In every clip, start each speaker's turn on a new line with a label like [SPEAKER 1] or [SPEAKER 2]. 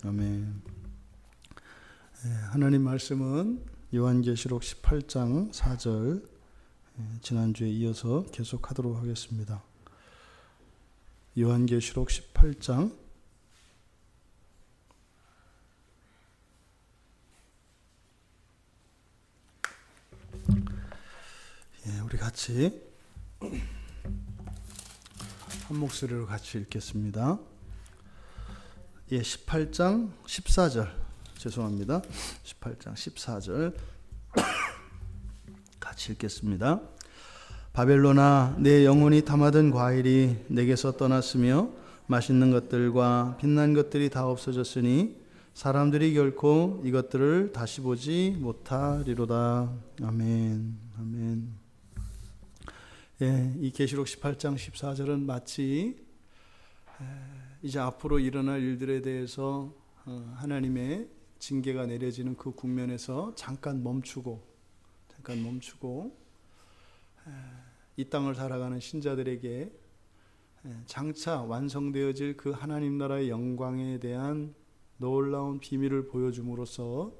[SPEAKER 1] 아멘. 하나님 말씀은 요한계시록 18장 4절 지난주에 이어서 계속하도록 하겠습니다. 요한계시록 18장 우리 같이 한 목소리로 같이 읽겠습니다. 18장 14절 죄송합니다. 18장 14절 같이 읽겠습니다. 바벨론아, 내 영혼이 탐하던 과일이 내게서 떠났으며 맛있는 것들과 빛난 것들이 다 없어졌으니 사람들이 결코 이것들을 다시 보지 못하리로다. 아멘. 아멘. 이 계시록 18장 14절은 마치 이제 앞으로 일어날 일들에 대해서 하나님의 징계가 내려지는 그 국면에서 잠깐 멈추고 이 땅을 살아가는 신자들에게 장차 완성되어질 그 하나님 나라의 영광에 대한 놀라운 비밀을 보여줌으로써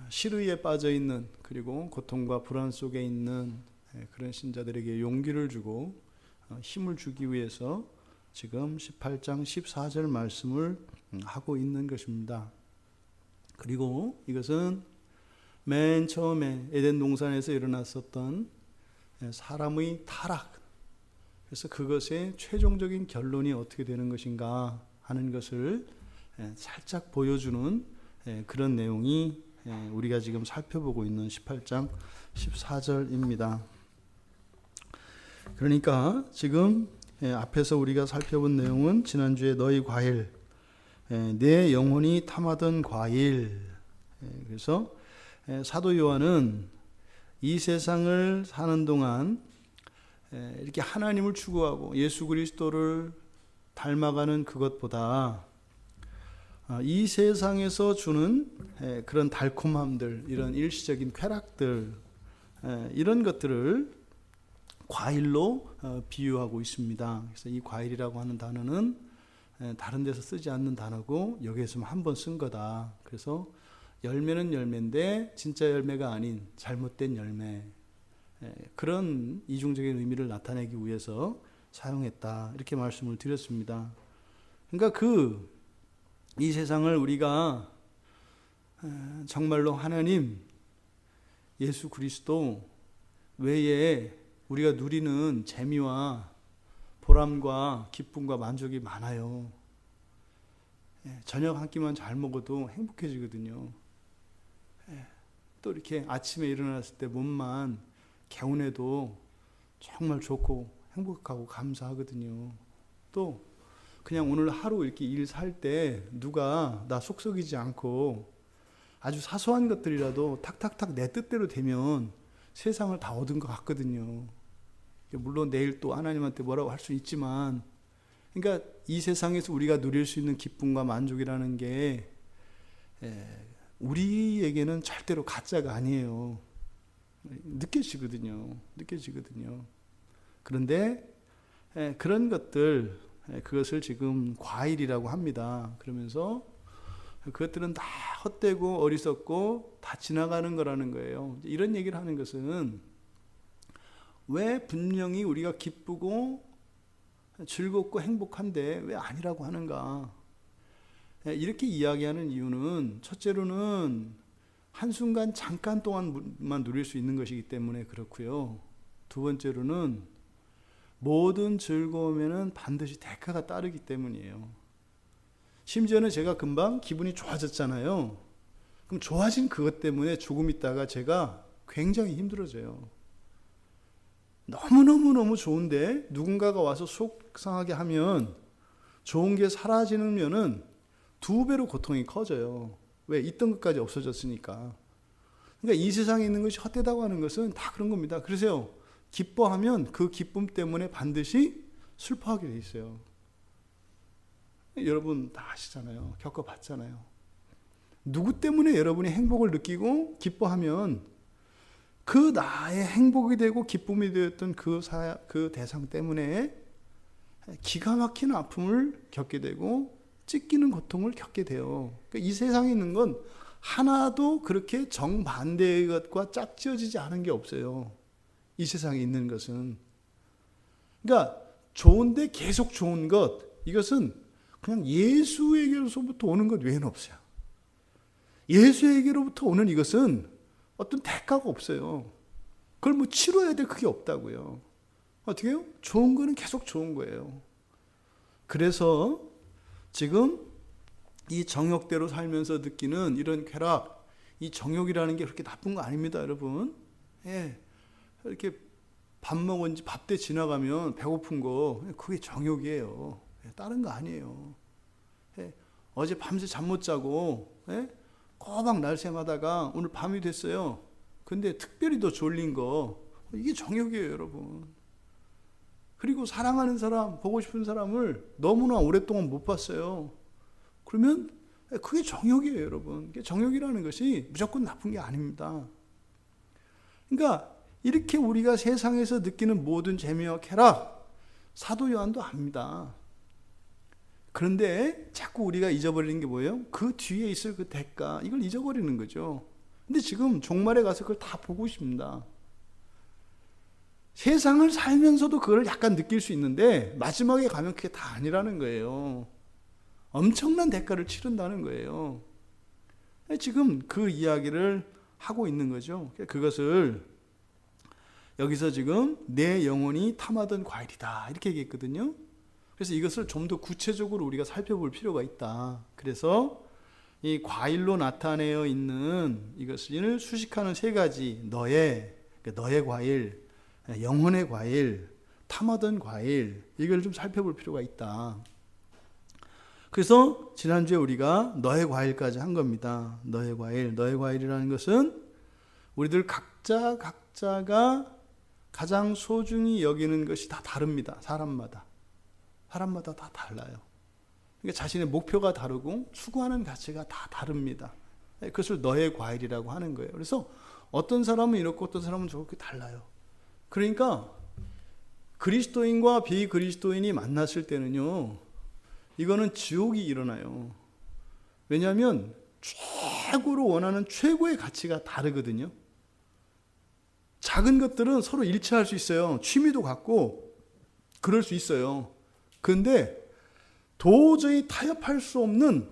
[SPEAKER 1] 시르이에 빠져 있는, 그리고 고통과 불안 속에 있는 그런 신자들에게 용기를 주고 힘을 주기 위해서 지금 18장 14절 말씀을 하고 있는 것입니다. 그리고 이것은 맨 처음에 에덴 동산에서 일어났었던 사람의 타락, 그래서 그것의 최종적인 결론이 어떻게 되는 것인가 하는 것을 살짝 보여주는 그런 내용이 우리가 지금 살펴보고 있는 18장 14절입니다. 그러니까 지금 앞에서 우리가 살펴본 내용은 지난주에 너희 과일, 내 영혼이 탐하던 과일. 그래서 사도 요한은 이 세상을 사는 동안 이렇게 하나님을 추구하고 예수 그리스도를 닮아가는 그것보다 이 세상에서 주는 그런 달콤함들, 이런 일시적인 쾌락들, 이런 것들을 과일로 비유하고 있습니다. 그래서 이 과일이라고 하는 단어는 다른 데서 쓰지 않는 단어고 여기에서만 한 번 쓴 거다. 그래서 열매는 열매인데 진짜 열매가 아닌 잘못된 열매, 그런 이중적인 의미를 나타내기 위해서 사용했다, 이렇게 말씀을 드렸습니다. 그러니까 이 세상을 우리가 정말로 하나님, 예수 그리스도 외에 우리가 누리는 재미와 보람과 기쁨과 만족이 많아요. 저녁 한 끼만 잘 먹어도 행복해지거든요. 또 이렇게 아침에 일어났을 때 몸만 개운해도 정말 좋고 행복하고 감사하거든요. 또 그냥 오늘 하루 이렇게 일 살 때 누가 나 속썩이지 않고 아주 사소한 것들이라도 탁탁탁 내 뜻대로 되면 세상을 다 얻은 것 같거든요. 물론 내일 또 하나님한테 뭐라고 할 수 있지만, 그러니까 이 세상에서 우리가 누릴 수 있는 기쁨과 만족이라는 게 우리에게는 절대로 가짜가 아니에요. 느껴지거든요. 그런데 그런 것들, 그것을 지금 과일이라고 합니다. 그러면서 그것들은 다 헛되고 어리석고 다 지나가는 거라는 거예요. 이런 얘기를 하는 것은 왜 분명히 우리가 기쁘고 즐겁고 행복한데 왜 아니라고 하는가? 이렇게 이야기하는 이유는 첫째로는 한순간 잠깐 동안만 누릴 수 있는 것이기 때문에 그렇고요. 두 번째로는 모든 즐거움에는 반드시 대가가 따르기 때문이에요. 심지어는 제가 금방 기분이 좋아졌잖아요. 그럼 좋아진 그것 때문에 조금 있다가 제가 굉장히 힘들어져요. 너무너무 좋은데 누군가가 와서 속상하게 하면 좋은 게 사라지면은 2배로 고통이 커져요. 왜? 있던 것까지 없어졌으니까. 그러니까 이 세상에 있는 것이 헛되다고 하는 것은 다 그런 겁니다. 그래서요, 기뻐하면 그 기쁨 때문에 반드시 슬퍼하게 돼 있어요. 여러분 다 아시잖아요. 겪어봤잖아요. 누구 때문에 여러분이 행복을 느끼고 기뻐하면 그 나의 행복이 되고 기쁨이 되었던 그 대상 때문에 기가 막힌 아픔을 겪게 되고 찢기는 고통을 겪게 돼요. 그러니까 이 세상에 있는 건 하나도 그렇게 정반대의 것과 짝지어지지 않은 게 없어요. 이 세상에 있는 것은. 그러니까 좋은데 계속 좋은 것, 이것은 그냥 예수에게로부터 오는 것 외에는 없어요. 예수에게로부터 오는 이것은 어떤 대가가 없어요. 그걸 뭐 치러야 될 그게 없다고요. 어떻게 해요? 좋은 거는 계속 좋은 거예요. 그래서 지금 이 정욕대로 살면서 느끼는 이런 쾌락, 이 정욕이라는 게 그렇게 나쁜 거 아닙니다, 여러분. 예. 이렇게 밥 먹은지 밥 때 지나가면 배고픈 거, 그게 정욕이에요. 다른 거 아니에요. 예. 어제 밤새 잠 못 자고, 예? 꼬박 날샘하다가 오늘 밤이 됐어요. 근데 특별히 더 졸린 거, 이게 정욕이에요, 여러분. 그리고 사랑하는 사람, 보고 싶은 사람을 너무나 오랫동안 못 봤어요. 그러면 그게 정욕이에요, 여러분. 정욕이라는 것이 무조건 나쁜 게 아닙니다. 그러니까 이렇게 우리가 세상에서 느끼는 모든 재미와 쾌락, 사도 요한도 압니다. 그런데 자꾸 우리가 잊어버리는 게 뭐예요? 그 뒤에 있을 그 대가, 이걸 잊어버리는 거죠. 근데 지금 종말에 가서 그걸 다 보고 있습니다. 세상을 살면서도 그걸 약간 느낄 수 있는데 마지막에 가면 그게 다 아니라는 거예요. 엄청난 대가를 치른다는 거예요. 지금 그 이야기를 하고 있는 거죠. 그것을 여기서 지금 내 영혼이 탐하던 과일이다 이렇게 얘기했거든요. 그래서 이것을 좀 더 구체적으로 우리가 살펴볼 필요가 있다. 그래서 이 과일로 나타내어 있는 이것을 수식하는 세 가지, 너의 과일, 영혼의 과일, 탐하던 과일, 이걸 좀 살펴볼 필요가 있다. 그래서 지난주에 우리가 너의 과일까지 한 겁니다. 너의 과일이라는 것은 우리들 각자가 가장 소중히 여기는 것이 다 다릅니다. 사람마다 다 달라요. 그러니까 자신의 목표가 다르고 추구하는 가치가 다 다릅니다. 그것을 너의 과일이라고 하는 거예요. 그래서 어떤 사람은 이렇고 어떤 사람은 저렇게 달라요. 그러니까 그리스도인과 비그리스도인이 만났을 때는요, 이거는 지옥이 일어나요. 왜냐하면 최고로 원하는 최고의 가치가 다르거든요. 작은 것들은 서로 일치할 수 있어요. 취미도 같고 그럴 수 있어요. 그런데 도저히 타협할 수 없는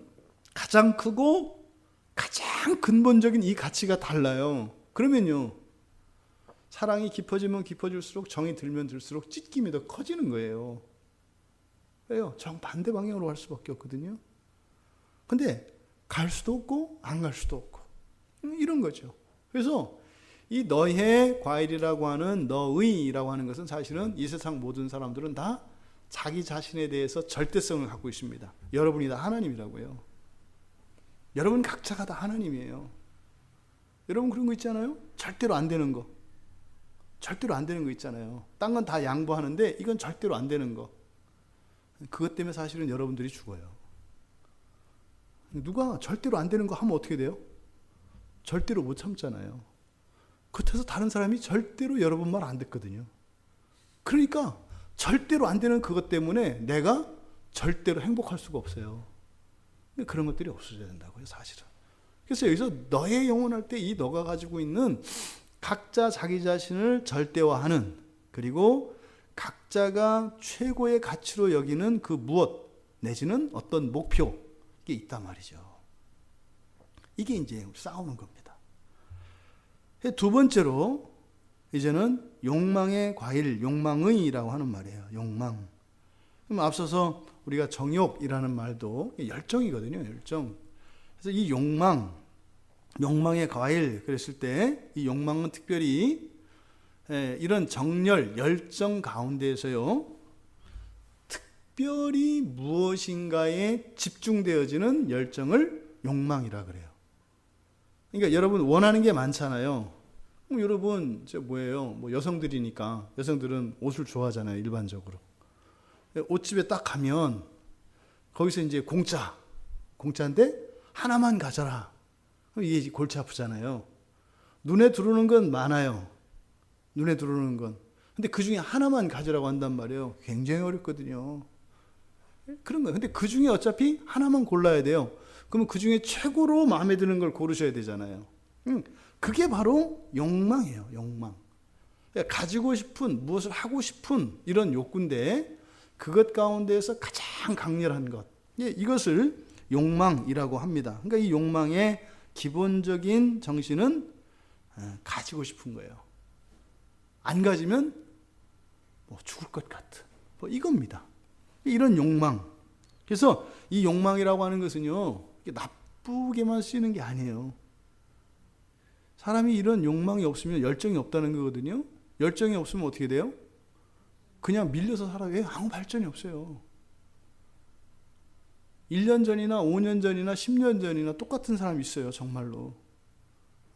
[SPEAKER 1] 가장 크고 가장 근본적인 이 가치가 달라요. 그러면요, 사랑이 깊어지면 깊어질수록, 정이 들면 들수록 찢김이 더 커지는 거예요. 왜요? 정반대 방향으로 갈 수밖에 없거든요. 근데 갈 수도 없고 안 갈 수도 없고 이런 거죠. 그래서 이 너의 과일이라고 하는, 너의라고 하는 것은 사실은 이 세상 모든 사람들은 다 자기 자신에 대해서 절대성을 갖고 있습니다. 여러분이 다 하나님이라고요. 여러분 각자가 다 하나님이에요. 여러분 그런 거 있잖아요. 절대로 안 되는 거. 절대로 안 되는 거 있잖아요. 딴 건 다 양보하는데 이건 절대로 안 되는 거. 그것 때문에 사실은 여러분들이 죽어요. 누가 절대로 안 되는 거 하면 어떻게 돼요? 절대로 못 참잖아요. 그렇다고 다른 사람이 절대로 여러분 말 안 듣거든요. 그러니까 절대로 안 되는 그것 때문에 내가 절대로 행복할 수가 없어요. 그런 것들이 없어져야 된다고요, 사실은. 그래서 여기서 너의 영혼 할 때 이 너가 가지고 있는 각자 자기 자신을 절대화하는, 그리고 각자가 최고의 가치로 여기는 그 무엇 내지는 어떤 목표, 이게 있단 말이죠. 이게 이제 싸우는 겁니다. 두 번째로 이제는 욕망의 과일, 욕망의라고 하는 말이에요. 욕망. 그럼 앞서서 우리가 정욕이라는 말도 열정이거든요. 열정. 그래서 이 욕망의 과일 그랬을 때 이 욕망은 특별히 이런 정열, 열정 가운데에서요, 특별히 무엇인가에 집중되어지는 열정을 욕망이라 그래요. 그러니까 여러분 원하는 게 많잖아요. 여러분 뭐예요? 여성들이니까, 여성들은 옷을 좋아하잖아요, 일반적으로. 옷집에 딱 가면 거기서 이제 공짜인데 하나만 가져라. 이게 골치 아프잖아요. 눈에 들어오는 건 많아요. 눈에 들어오는 건. 근데 그 중에 하나만 가져라고 한단 말이에요. 굉장히 어렵거든요. 그런 거예요. 근데 그 중에 어차피 하나만 골라야 돼요. 그러면 그 중에 최고로 마음에 드는 걸 고르셔야 되잖아요. 그게 바로 욕망이에요. 욕망. 그러니까 가지고 싶은, 무엇을 하고 싶은 이런 욕구인데 그것 가운데에서 가장 강렬한 것, 이것을 욕망이라고 합니다. 그러니까 이 욕망의 기본적인 정신은 가지고 싶은 거예요. 안 가지면 뭐 죽을 것 같은 이겁니다. 이런 욕망. 그래서 이 욕망이라고 하는 것은요, 나쁘게만 쓰이는 게 아니에요. 사람이 이런 욕망이 없으면 열정이 없다는 거거든요. 열정이 없으면 어떻게 돼요? 그냥 밀려서 살아요. 아무 발전이 없어요. 1년 전이나 5년 전이나 10년 전이나 똑같은 사람이 있어요. 정말로.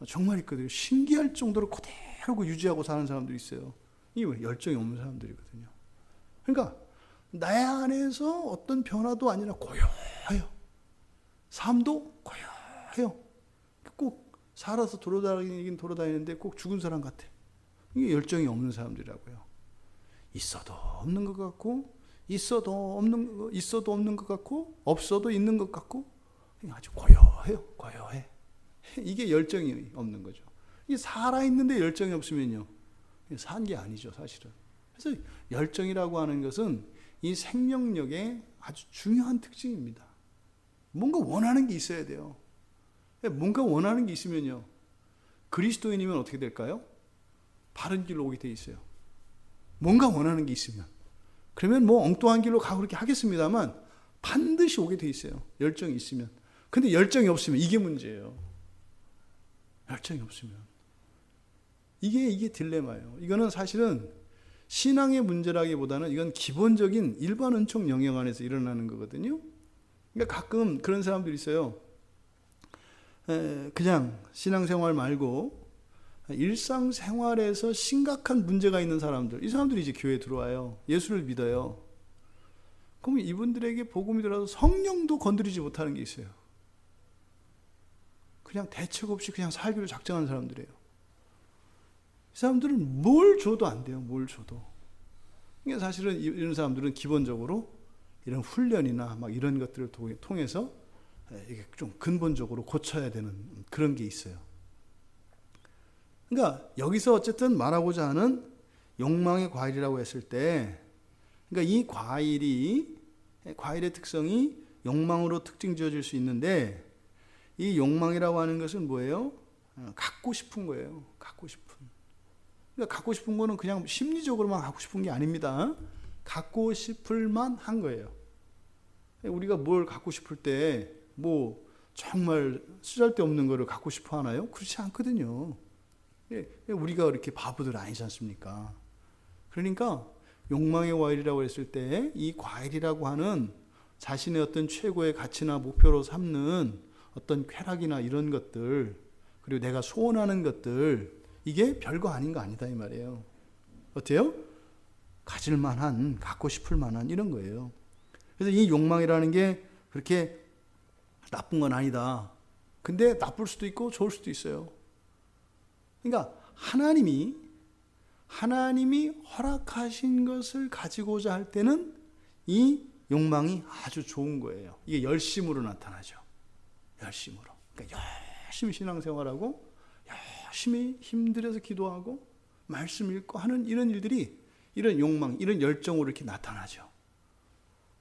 [SPEAKER 1] 정말 있거든요. 신기할 정도로 그대로 유지하고 사는 사람들이 있어요. 이게 왜? 열정이 없는 사람들이거든요. 그러니까 내 안에서 어떤 변화도 아니라 고요해요. 삶도 고요해요. 꼭 살아서 돌아다니긴 돌아다니는데 꼭 죽은 사람 같아. 이게 열정이 없는 사람들이라고요. 있어도 없는 것 같고, 있어도 없는 것 같고, 없어도 있는 것 같고, 아주 고요해요. 고요해. 이게 열정이 없는 거죠. 이게 살아있는데 열정이 없으면요, 산 게 아니죠, 사실은. 그래서 열정이라고 하는 것은 이 생명력의 아주 중요한 특징입니다. 뭔가 원하는 게 있어야 돼요. 뭔가 원하는 게 있으면요, 그리스도인이면 어떻게 될까요? 바른 길로 오게 돼 있어요. 뭔가 원하는 게 있으면. 그러면 뭐 엉뚱한 길로 가고 그렇게 하겠습니다만 반드시 오게 돼 있어요. 열정이 있으면. 근데 열정이 없으면 이게 문제예요. 열정이 없으면. 이게 딜레마예요. 이거는 사실은 신앙의 문제라기보다는 이건 기본적인 일반 은총 영역 안에서 일어나는 거거든요. 그러니까 가끔 그런 사람들이 있어요. 그냥 신앙생활 말고 일상생활에서 심각한 문제가 있는 사람들, 이 사람들이 이제 교회에 들어와요. 예수를 믿어요. 그럼 이분들에게 복음이 들어서 성령도 건드리지 못하는 게 있어요. 그냥 대책 없이 그냥 살기로 작정한 사람들이에요. 이 사람들은 뭘 줘도 안 돼요. 뭘 줘도. 그러니까 사실은 이런 사람들은 기본적으로 이런 훈련이나 막 이런 것들을 통해서 이게 좀 근본적으로 고쳐야 되는 그런 게 있어요. 그러니까 여기서 어쨌든 말하고자 하는 욕망의 과일이라고 했을 때, 그러니까 이 과일의 특성이 욕망으로 특징 지어질 수 있는데, 이 욕망이라고 하는 것은 뭐예요? 갖고 싶은 거예요. 갖고 싶은. 그러니까 갖고 싶은 거는 그냥 심리적으로만 갖고 싶은 게 아닙니다. 갖고 싶을 만한 거예요. 우리가 뭘 갖고 싶을 때 뭐 정말 쓰잘데없는 거를 갖고 싶어 하나요? 그렇지 않거든요. 우리가 이렇게 바보들 아니지 않습니까? 그러니까 욕망의 과일이라고 했을 때 이 과일이라고 하는 자신의 어떤 최고의 가치나 목표로 삼는 어떤 쾌락이나 이런 것들, 그리고 내가 소원하는 것들, 이게 별거 아닌 거 아니다 이 말이에요. 어때요? 가질 만한, 갖고 싶을 만한 이런 거예요. 그래서 이 욕망이라는 게 그렇게 나쁜 건 아니다. 근데 나쁠 수도 있고 좋을 수도 있어요. 그러니까 하나님이 허락하신 것을 가지고자 할 때는 이 욕망이 아주 좋은 거예요. 이게 열심으로 나타나죠. 열심으로. 그러니까 열심히 신앙생활하고 열심히 힘들여서 기도하고 말씀 읽고 하는 이런 일들이 이런 욕망, 이런 열정으로 이렇게 나타나죠.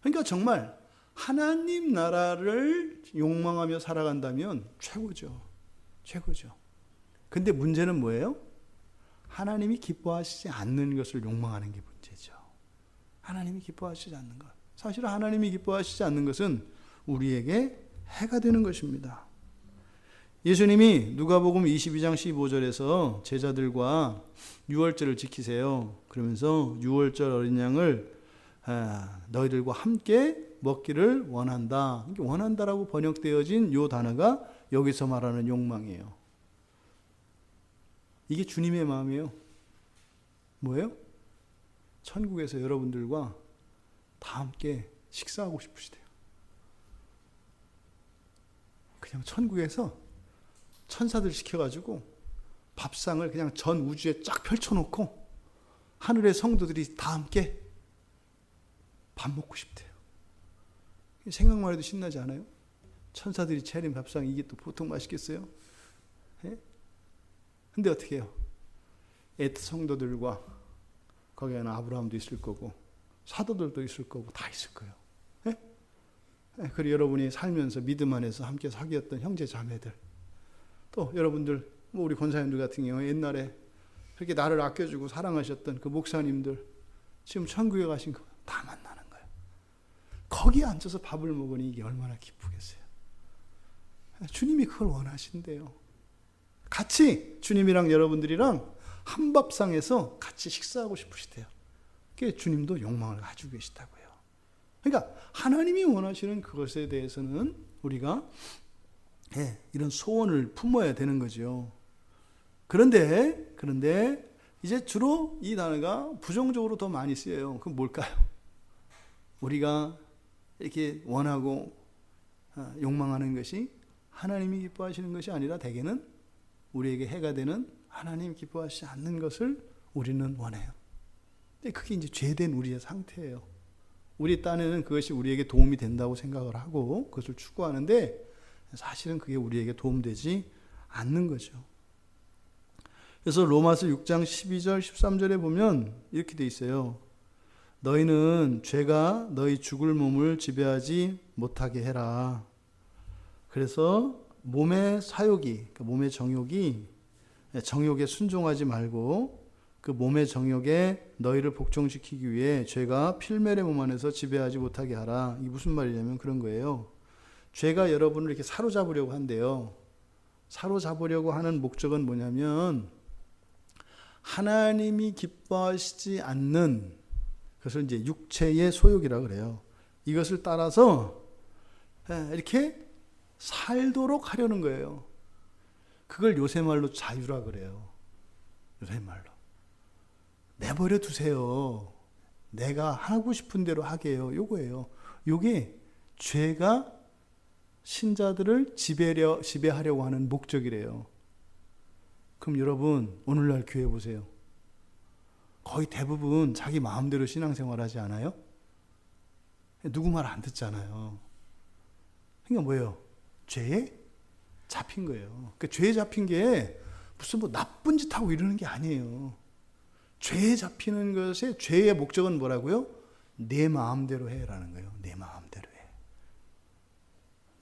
[SPEAKER 1] 그러니까 정말 하나님 나라를 욕망하며 살아간다면 최고죠. 최고죠. 근데 문제는 뭐예요? 하나님이 기뻐하시지 않는 것을 욕망하는 게 문제죠. 하나님이 기뻐하시지 않는 것. 사실은 하나님이 기뻐하시지 않는 것은 우리에게 해가 되는 것입니다. 예수님이 누가복음 22장 15절에서 제자들과 유월절을 지키세요. 그러면서 유월절 어린 양을 너희들과 함께 먹기를 원한다. 원한다라고 번역되어진 이 단어가 여기서 말하는 욕망이에요. 이게 주님의 마음이에요. 뭐예요? 천국에서 여러분들과 다 함께 식사하고 싶으시대요. 그냥 천국에서 천사들 시켜가지고 밥상을 그냥 전 우주에 쫙 펼쳐놓고 하늘의 성도들이 다 함께 밥 먹고 싶대요. 생각만 해도 신나지 않아요? 천사들이 차린 밥상 이게 또 보통 맛있겠어요? 예? 근데 어떻게 해요? 옛 성도들과 거기에는 아브라함도 있을 거고 사도들도 있을 거고 다 있을 거예요. 예? 예, 그리고 여러분이 살면서 믿음 안에서 함께 사귀었던 형제 자매들, 또 여러분들 뭐 우리 권사님들 같은 경우 옛날에 그렇게 나를 아껴주고 사랑하셨던 그 목사님들 지금 천국에 가신 거 다 만나는 거예요. 거기에 앉아서 밥을 먹으니 이게 얼마나 기쁘겠어요. 주님이 그걸 원하신대요. 같이 주님이랑 여러분들이랑 한 밥상에서 같이 식사하고 싶으시대요. 그게 주님도 욕망을 가지고 계시다고요. 그러니까 하나님이 원하시는 그것에 대해서는 우리가 이런 소원을 품어야 되는 거죠. 그런데 이제 주로 이 단어가 부정적으로 더 많이 쓰여요. 그럼 뭘까요? 우리가 이렇게 원하고 욕망하는 것이 하나님이 기뻐하시는 것이 아니라 대개는 우리에게 해가 되는 하나님 기뻐하시지 않는 것을 우리는 원해요. 근데 그게 이제 죄된 우리의 상태예요. 우리 딴에는 그것이 우리에게 도움이 된다고 생각을 하고 그것을 추구하는데 사실은 그게 우리에게 도움되지 않는 거죠. 그래서 로마서 6장 12절 13절에 보면 이렇게 돼 있어요. 너희는 죄가 너희 죽을 몸을 지배하지 못하게 해라. 그래서 몸의 사욕이, 몸의 정욕이 정욕에 순종하지 말고 그 몸의 정욕에 너희를 복종시키기 위해 죄가 필멸의 몸 안에서 지배하지 못하게 하라. 이게 무슨 말이냐면 그런 거예요. 죄가 여러분을 이렇게 사로잡으려고 한대요. 사로잡으려고 하는 목적은 뭐냐면 하나님이 기뻐하시지 않는 그것을 이제 육체의 소욕이라고 그래요. 이것을 따라서 이렇게 살도록 하려는 거예요. 그걸 요새 말로 자유라 그래요. 요새 말로. 내버려 두세요. 내가 하고 싶은 대로 하게요. 요거예요. 요게 죄가 신자들을 지배하려고 하는 목적이래요. 그럼 여러분 오늘날 교회 보세요. 거의 대부분 자기 마음대로 신앙생활하지 않아요? 누구 말 안 듣잖아요. 그러니까 뭐예요? 죄에 잡힌 거예요. 그러니까 죄에 잡힌 게 무슨 뭐 나쁜 짓 하고 이러는 게 아니에요. 죄에 잡히는 것의 죄의 목적은 뭐라고요? 내 마음대로 해라는 거예요. 내 마음대로 해.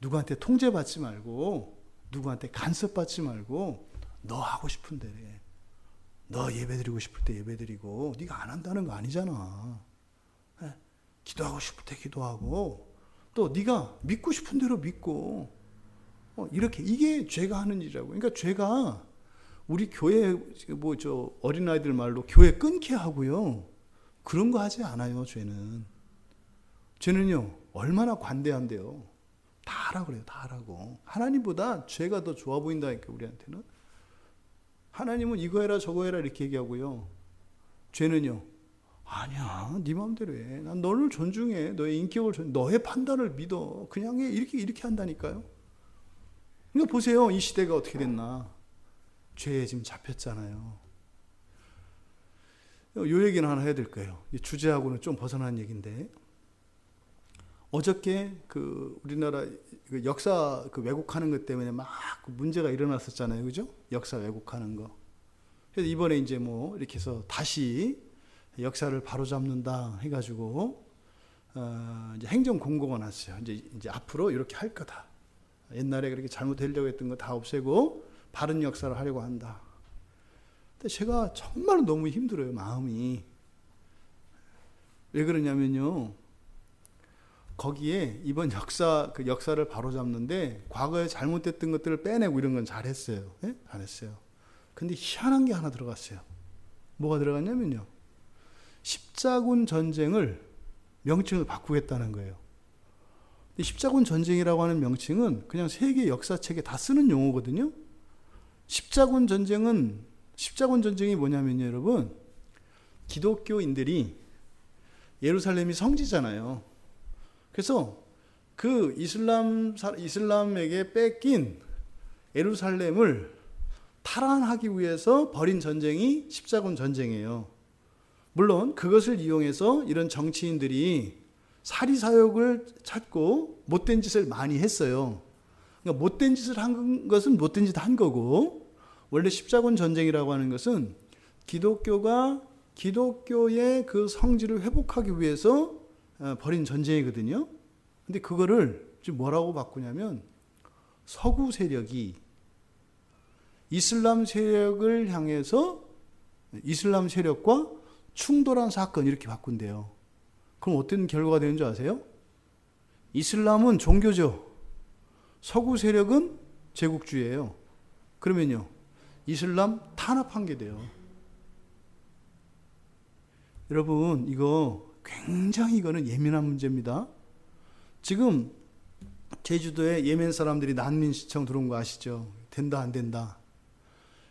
[SPEAKER 1] 누구한테 통제받지 말고 누구한테 간섭받지 말고 너 하고 싶은 대로 해. 너 예배드리고 싶을 때 예배드리고 네가 안 한다는 거 아니잖아. 기도하고 싶을 때 기도하고 또 네가 믿고 싶은 대로 믿고 이렇게 이게 죄가 하는 일이라고. 그러니까 죄가 우리 교회 뭐 저 어린아이들 말로 교회 끊게 하고요. 그런 거 하지 않아요. 죄는요 얼마나 관대한데요. 다 하라고 그래요. 다 하라고. 하나님보다 죄가 더 좋아 보인다니까 우리한테는. 하나님은 이거 해라 저거 해라 이렇게 얘기하고요. 죄는요. 아니야. 네 마음대로 해. 난 너를 존중해. 너의 인격을 너의 판단을 믿어. 그냥 해. 이렇게 한다니까요. 그러니까 보세요. 이 시대가 어떻게 됐나. 죄에 지금 잡혔잖아요. 요 얘기는 하나 해야 될 거예요. 주제하고는 좀 벗어난 얘기인데 어저께 그 우리나라 그 역사 그 왜곡하는 것 때문에 막 문제가 일어났었잖아요. 그죠? 역사 왜곡하는 거. 그래서 이번에 이제 뭐 이렇게 해서 다시 역사를 바로잡는다 해가지고 이제 행정 공고가 났어요. 이제 앞으로 이렇게 할 거다. 옛날에 그렇게 잘못되려고 했던 거 다 없애고 바른 역사를 하려고 한다. 근데 제가 정말 너무 힘들어요. 마음이. 왜 그러냐면요. 거기에 이번 그 역사를 바로잡는데 과거에 잘못됐던 것들을 빼내고 이런 건 잘했어요. 네? 잘했어요. 근데 희한한 게 하나 들어갔어요. 뭐가 들어갔냐면요. 십자군 전쟁을 명칭을 바꾸겠다는 거예요. 근데 십자군 전쟁이라고 하는 명칭은 그냥 세계 역사책에 다 쓰는 용어거든요. 십자군 전쟁이 뭐냐면요, 여러분. 기독교인들이 예루살렘이 성지잖아요. 그래서 그 이슬람에게 뺏긴 예루살렘을 탈환하기 위해서 벌인 전쟁이 십자군 전쟁이에요. 물론 그것을 이용해서 이런 정치인들이 사리사욕을 찾고 못된 짓을 많이 했어요. 그러니까 못된 짓을 한 것은 못된 짓 한 거고, 원래 십자군 전쟁이라고 하는 것은 기독교가 기독교의 그 성질을 회복하기 위해서 벌인 전쟁이거든요. 근데 그거를 지금 뭐라고 바꾸냐면 서구 세력이 이슬람 세력을 향해서 이슬람 세력과 충돌한 사건 이렇게 바꾼대요. 그럼 어떤 결과가 되는 줄 아세요? 이슬람은 종교죠. 서구 세력은 제국주의예요. 그러면요, 이슬람 탄압한 게 돼요. 여러분, 이거 굉장히 이거는 예민한 문제입니다. 지금 제주도에 예멘 사람들이 난민 신청 들어온 거 아시죠? 된다 안 된다.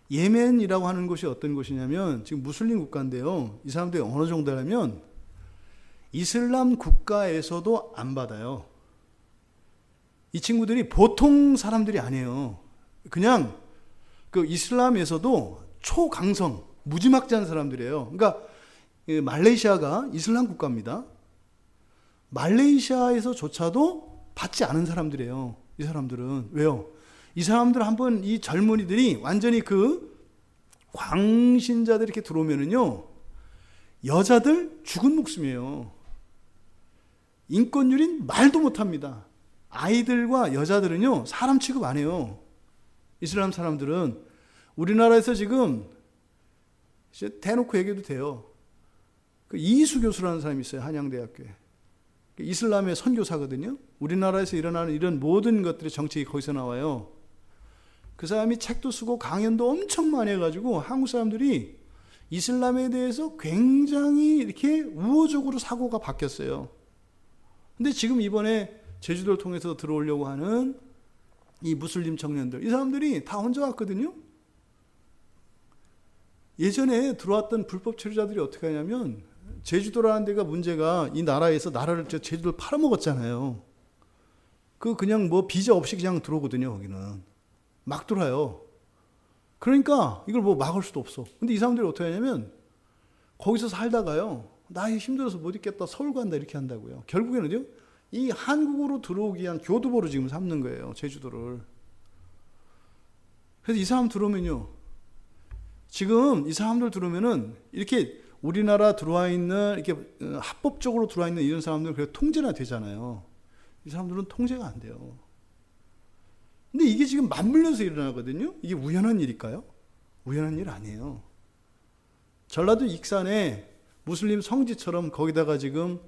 [SPEAKER 1] 예멘이라고 하는 곳이 어떤 곳이냐면 지금 무슬림 국가인데요. 이 사람들이 어느 정도냐면 이슬람 국가에서도 안 받아요. 이 친구들이 보통 사람들이 아니에요. 그냥 그 이슬람에서도 초강성, 무지막지한 사람들이에요. 그러니까 말레이시아가 이슬람 국가입니다. 말레이시아에서조차도 받지 않은 사람들이에요. 이 사람들은. 왜요? 이 사람들 한번 이 젊은이들이 완전히 그 광신자들 이렇게 들어오면은요, 여자들 죽은 목숨이에요. 인권유린 말도 못합니다. 아이들과 여자들은요, 사람 취급 안 해요. 이슬람 사람들은. 우리나라에서 지금 대놓고 얘기해도 돼요. 그 이희수 교수라는 사람이 있어요. 한양대학교에. 이슬람의 선교사거든요. 우리나라에서 일어나는 이런 모든 것들의 정책이 거기서 나와요. 그 사람이 책도 쓰고 강연도 엄청 많이 해가지고 한국 사람들이 이슬람에 대해서 굉장히 이렇게 우호적으로 사고가 바뀌었어요. 근데 지금 이번에 제주도를 통해서 들어오려고 하는 이 무슬림 청년들, 이 사람들이 다 혼자 왔거든요. 예전에 들어왔던 불법 체류자들이 어떻게 하냐면, 제주도라는 데가 문제가 이 나라에서 나라를 제주도를 팔아먹었잖아요. 그냥 뭐 비자 없이 그냥 들어오거든요. 거기는 막 들어와요. 그러니까 이걸 뭐 막을 수도 없어. 근데 이 사람들이 어떻게 하냐면 거기서 살다가요, 나 힘들어서 못 있겠다, 서울 간다 이렇게 한다고요. 결국에는요, 이 한국으로 들어오기 위한 교두보로 지금 삼는 거예요, 제주도를. 그래서 이 사람 들어오면요, 지금 이 사람들 들어오면은 이렇게 우리나라 들어와 있는, 이렇게 합법적으로 들어와 있는 이런 사람들은 그래도 통제가 되잖아요. 이 사람들은 통제가 안 돼요. 근데 이게 지금 맞물려서 일어나거든요. 이게 우연한 일일까요? 우연한 일 아니에요. 전라도 익산에 무슬림 성지처럼 거기다가 지금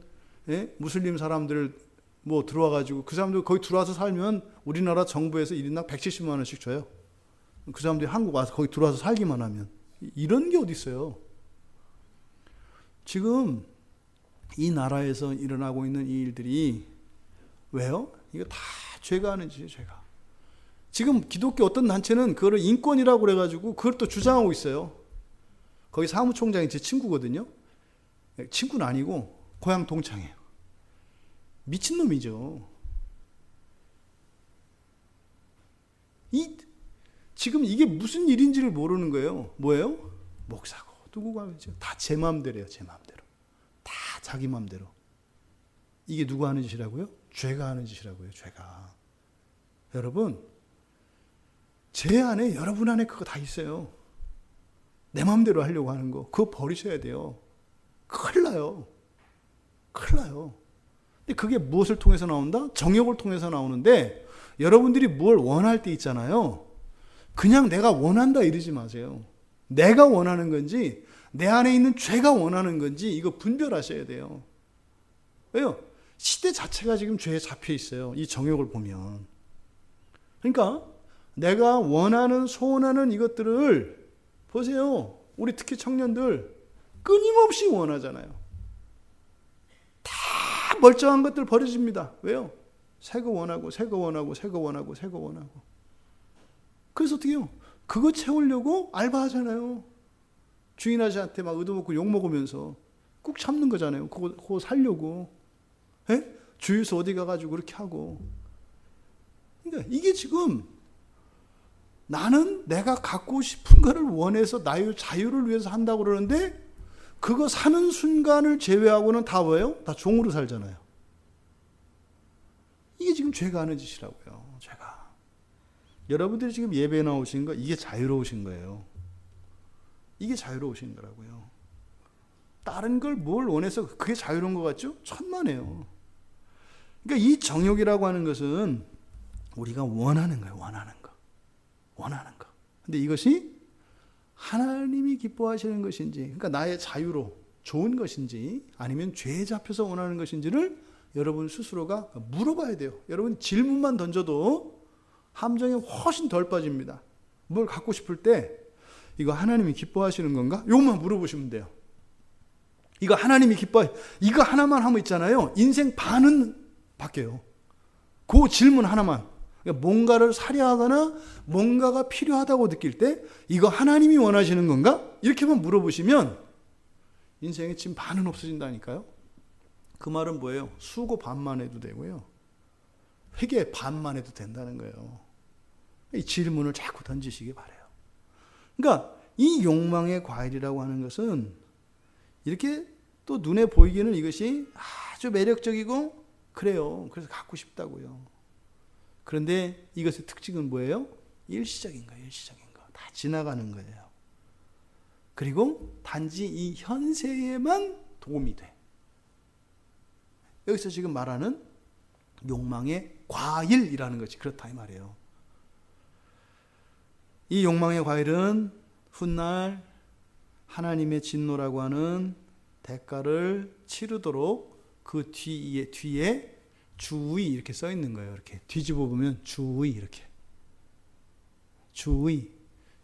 [SPEAKER 1] 무슬림 사람들 뭐 들어와가지고 그 사람들 거기 들어와서 살면 우리나라 정부에서 1인당 170만 원씩 줘요. 그 사람들이 한국 와서 거기 들어와서 살기만 하면. 이런 게 어디 있어요. 지금 이 나라에서 일어나고 있는 이 일들이 왜요? 이거 다 죄가 하는 짓이에요, 죄가. 지금 기독교 어떤 단체는 그거를 인권이라고 그래가지고 그걸 또 주장하고 있어요. 거기 사무총장이 제 친구거든요. 친구는 아니고 고향 동창이에요. 미친놈이죠. 지금 이게 무슨 일인지를 모르는 거예요. 뭐예요? 목사고 누구 가면서 다 제 마음대로예요. 제 마음대로. 다 자기 마음대로. 이게 누가 하는 짓이라고요? 죄가 하는 짓이라고요. 죄가. 여러분, 제 안에, 여러분 안에 그거 다 있어요. 내 마음대로 하려고 하는 거. 그거 버리셔야 돼요. 큰일 나요. 큰일 나요. 근데 그게 무엇을 통해서 나온다? 정욕을 통해서 나오는데, 여러분들이 뭘 원할 때 있잖아요. 그냥 내가 원한다 이러지 마세요. 내가 원하는 건지 내 안에 있는 죄가 원하는 건지 이거 분별하셔야 돼요. 왜요? 시대 자체가 지금 죄에 잡혀 있어요. 이 정욕을 보면. 그러니까 내가 원하는, 소원하는 이것들을 보세요. 우리 특히 청년들 끊임없이 원하잖아요. 다 멀쩡한 것들 버려집니다. 왜요? 새 거 원하고, 새 거 원하고, 새 거 원하고, 새 거 원하고. 그래서 어떻게 해요? 그거 채우려고 알바하잖아요. 주인 아저씨한테 막 얻어먹고 욕먹으면서 꾹 참는 거잖아요. 그거 살려고. 에? 주유소 어디 가가지고 그렇게 하고. 그러니까 이게 지금 나는 내가 갖고 싶은 거를 원해서 나의 자유를 위해서 한다고 그러는데 그거 사는 순간을 제외하고는 다 뭐예요? 다 종으로 살잖아요. 이게 지금 죄가 하는 짓이라고요. 죄가. 여러분들이 지금 예배에 나오신 거 이게 자유로우신 거예요. 이게 자유로우신 거라고요. 다른 걸 뭘 원해서 그게 자유로운 것 같죠? 천만에요. 그러니까 이 정욕이라고 하는 것은 우리가 원하는 거예요. 원하는 거. 원하는 거. 근데 이것이 하나님이 기뻐하시는 것인지, 그러니까 나의 자유로 좋은 것인지 아니면 죄에 잡혀서 원하는 것인지를 여러분 스스로가 물어봐야 돼요. 여러분 질문만 던져도 함정에 훨씬 덜 빠집니다. 뭘 갖고 싶을 때 이거 하나님이 기뻐하시는 건가? 이것만 물어보시면 돼요. 이거 하나님이 기뻐해. 이거 하나만 하면 있잖아요. 인생 반은 바뀌어요. 그 질문 하나만. 그러니까 뭔가를 사려 하거나 뭔가가 필요하다고 느낄 때 이거 하나님이 원하시는 건가? 이렇게만 물어보시면 인생의 지금 반은 없어진다니까요. 그 말은 뭐예요? 수고 반만 해도 되고요. 회개 반만 해도 된다는 거예요. 이 질문을 자꾸 던지시기 바라요. 그러니까 이 욕망의 과일이라고 하는 것은 이렇게 또 눈에 보이기는 이것이 아주 매력적이고 그래요. 그래서 갖고 싶다고요. 그런데 이것의 특징은 뭐예요? 일시적인 거예요. 일시적인 거. 다 지나가는 거예요. 그리고 단지 이 현세에만 도움이 돼. 여기서 지금 말하는 욕망의 과일이라는 것이 그렇다 이 말이에요. 이 욕망의 과일은 훗날 하나님의 진노라고 하는 대가를 치르도록 그 뒤에 주의 이렇게 써 있는 거예요. 이렇게 뒤집어 보면 주의 이렇게. 주의.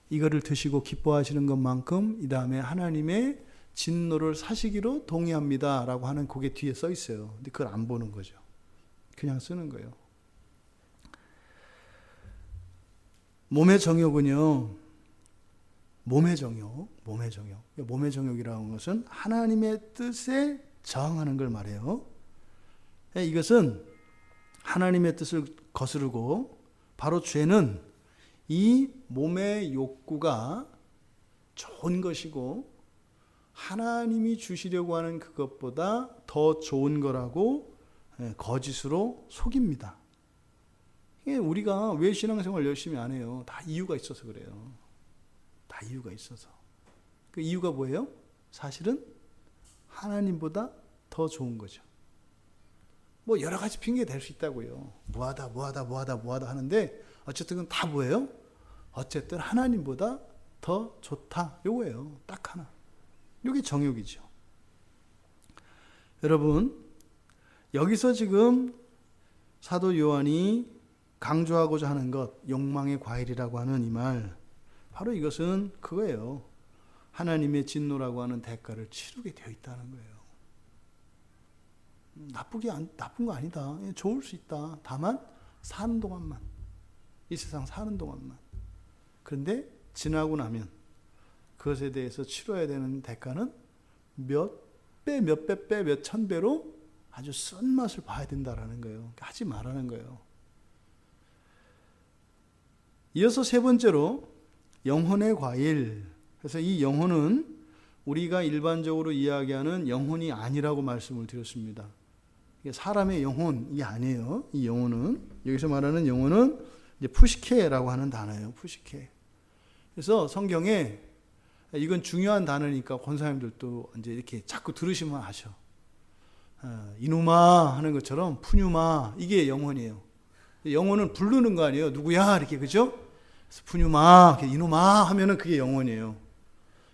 [SPEAKER 1] 이거를 드시고 기뻐하시는 것만큼 이 다음에 하나님의 진노를 사시기로 동의합니다 라고 하는 그게 뒤에 써 있어요. 근데 그걸 안 보는 거죠. 그냥 쓰는 거예요. 몸의 정욕은요. 몸의 정욕이라는 것은 하나님의 뜻에 저항하는 걸 말해요. 이것은 하나님의 뜻을 거스르고 바로 죄는 이 몸의 욕구가 좋은 것이고 하나님이 주시려고 하는 그것보다 더 좋은 거라고 거짓으로 속입니다. 우리가 왜 신앙생활 열심히 안 해요? 다 이유가 있어서 그래요. 다 이유가 있어서. 그 이유가 뭐예요? 사실은 하나님보다 더 좋은 거죠. 뭐 여러 가지 핑계 댈 수 있다고요. 뭐하다 하는데 어쨌든 그건 다 뭐예요? 어쨌든 하나님보다 더 좋다. 요거예요. 딱 하나. 요게 정욕이죠. 여러분, 여기서 지금 사도 요한이 강조하고자 하는 것, 욕망의 과일이라고 하는 이 말, 바로 이것은 그거예요. 하나님의 진노라고 하는 대가를 치르게 되어 있다는 거예요. 나쁜 거 아니다. 좋을 수 있다. 다만 사는 동안만. 이 세상 사는 동안만. 그런데 지나고 나면 그것에 대해서 치러야 되는 대가는 몇 천 배로 아주 쓴 맛을 봐야 된다라는 거예요. 하지 말라는 거예요. 이어서 세 번째로 영혼의 과일. 그래서 이 영혼은 우리가 일반적으로 이야기하는 영혼이 아니라고 말씀을 드렸습니다. 사람의 영혼이 아니에요. 이 영혼은 여기서 말하는 영혼은 이제 푸시케라고 하는 단어예요. 푸시케. 그래서 성경에 이건 중요한 단어니까 권사님들도 이제 이렇게 자꾸 들으시면 아셔. 이누마 하는 것처럼 푸뉴마 이게 영혼이에요. 영혼은 부르는 거 아니에요. 누구야 이렇게 그죠? 푸뉴마, 이누마 하면은 그게 영혼이에요.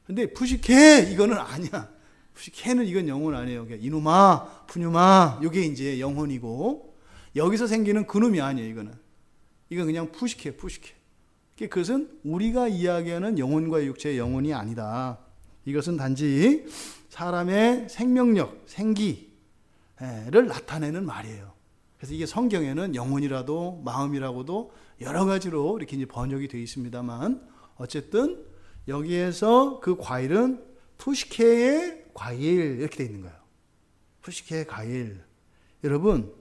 [SPEAKER 1] 근데 푸시케 이거는 아니야. 푸시케는 이건 영혼 아니에요. 이누마, 푸뉴마 이게 이제 영혼이고 여기서 생기는 그놈이 아니에요. 이건 그냥 푸시케. 그것은 우리가 이야기하는 영혼과 육체의 영혼이 아니다. 이것은 단지 사람의 생명력, 생기를 나타내는 말이에요. 그래서 이게 성경에는 영혼이라도 마음이라고도 여러 가지로 이렇게 이제 번역이 되어 있습니다만 어쨌든 여기에서 그 과일은 푸시케의 과일 이렇게 되어 있는 거예요. 푸시케의 과일. 여러분,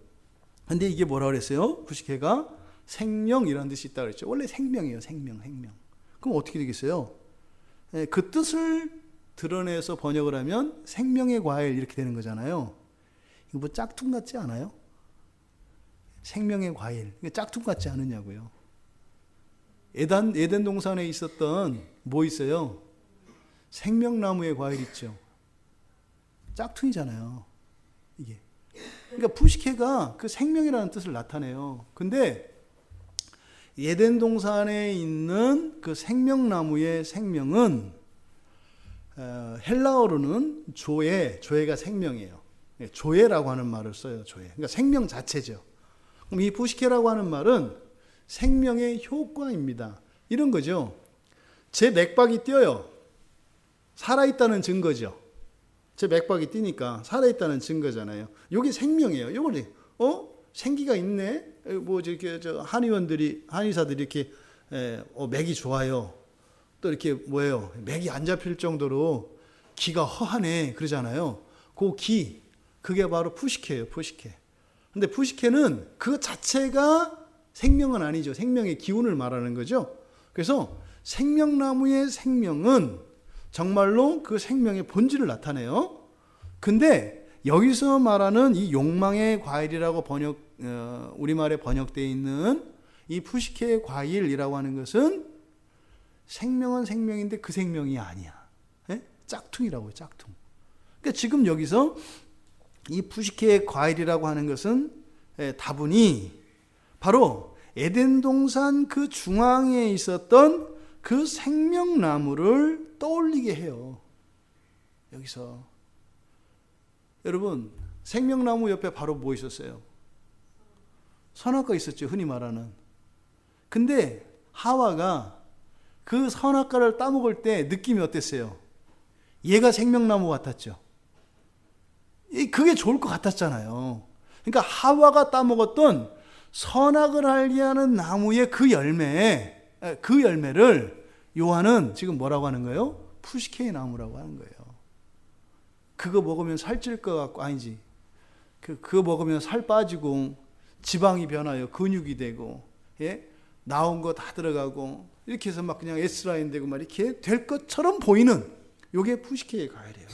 [SPEAKER 1] 근데 이게 뭐라 그랬어요? 푸시케가 생명이라는 뜻이 있다고 그랬죠. 원래 생명이에요. 생명. 그럼 어떻게 되겠어요? 그 뜻을 드러내서 번역을 하면 생명의 과일 이렇게 되는 거잖아요. 이거 뭐 짝퉁 같지 않아요? 생명의 과일. 짝퉁 같지 않으냐고요. 에덴 동산에 있었던 뭐 있어요? 생명나무의 과일 있죠. 짝퉁이잖아요. 이게. 그러니까 푸시케가 그 생명이라는 뜻을 나타내요. 근데 에덴 동산에 있는 그 생명나무의 생명은 헬라어로는 조에가 생명이에요. 조에라고 하는 말을 써요. 조에. 그러니까 생명 자체죠. 그럼 이 푸시케라고 하는 말은 생명의 효과입니다. 이런 거죠. 제 맥박이 뛰어요. 살아있다는 증거죠. 제 맥박이 뛰니까 살아있다는 증거잖아요. 이게 생명이에요. 이걸 생기가 있네. 뭐 이렇게 한의사들이 이렇게 맥이 좋아요. 또 이렇게 뭐예요? 맥이 안 잡힐 정도로 기가 허하네 그러잖아요. 그 기, 그게 바로 푸시케예요. 푸시케. 근데 푸시케는 그 자체가 생명은 아니죠. 생명의 기운을 말하는 거죠. 그래서 생명나무의 생명은 정말로 그 생명의 본질을 나타내요. 근데 여기서 말하는 이 욕망의 과일이라고 우리말에 번역되어 있는 이 푸시케의 과일이라고 하는 것은 생명은 생명인데 그 생명이 아니야. 짝퉁이라고요. 짝퉁. 그러니까 지금 여기서 이 푸시케의 과일이라고 하는 것은 다분히 바로 에덴 동산 그 중앙에 있었던 그 생명나무를 떠올리게 해요. 여기서 여러분, 생명나무 옆에 바로 뭐 있었어요? 선악과 있었죠. 흔히 말하는. 근데 하와가 그 선악과를 따먹을 때 느낌이 어땠어요? 얘가 생명나무 같았죠. 그게 좋을 것 같았잖아요. 그러니까 하와가 따먹었던 선악을 알게 하는 나무의 그 열매를 요한은 지금 뭐라고 하는 거예요? 푸시케의 나무라고 하는 거예요. 그거 먹으면 살찔 것 같고, 아니지. 그거 먹으면 살 빠지고, 지방이 변하여 근육이 되고, 나온 거 다 들어가고, 이렇게 해서 막 그냥 S라인 되고, 막 이렇게 될 것처럼 보이는, 요게 푸시케의 과일이에요.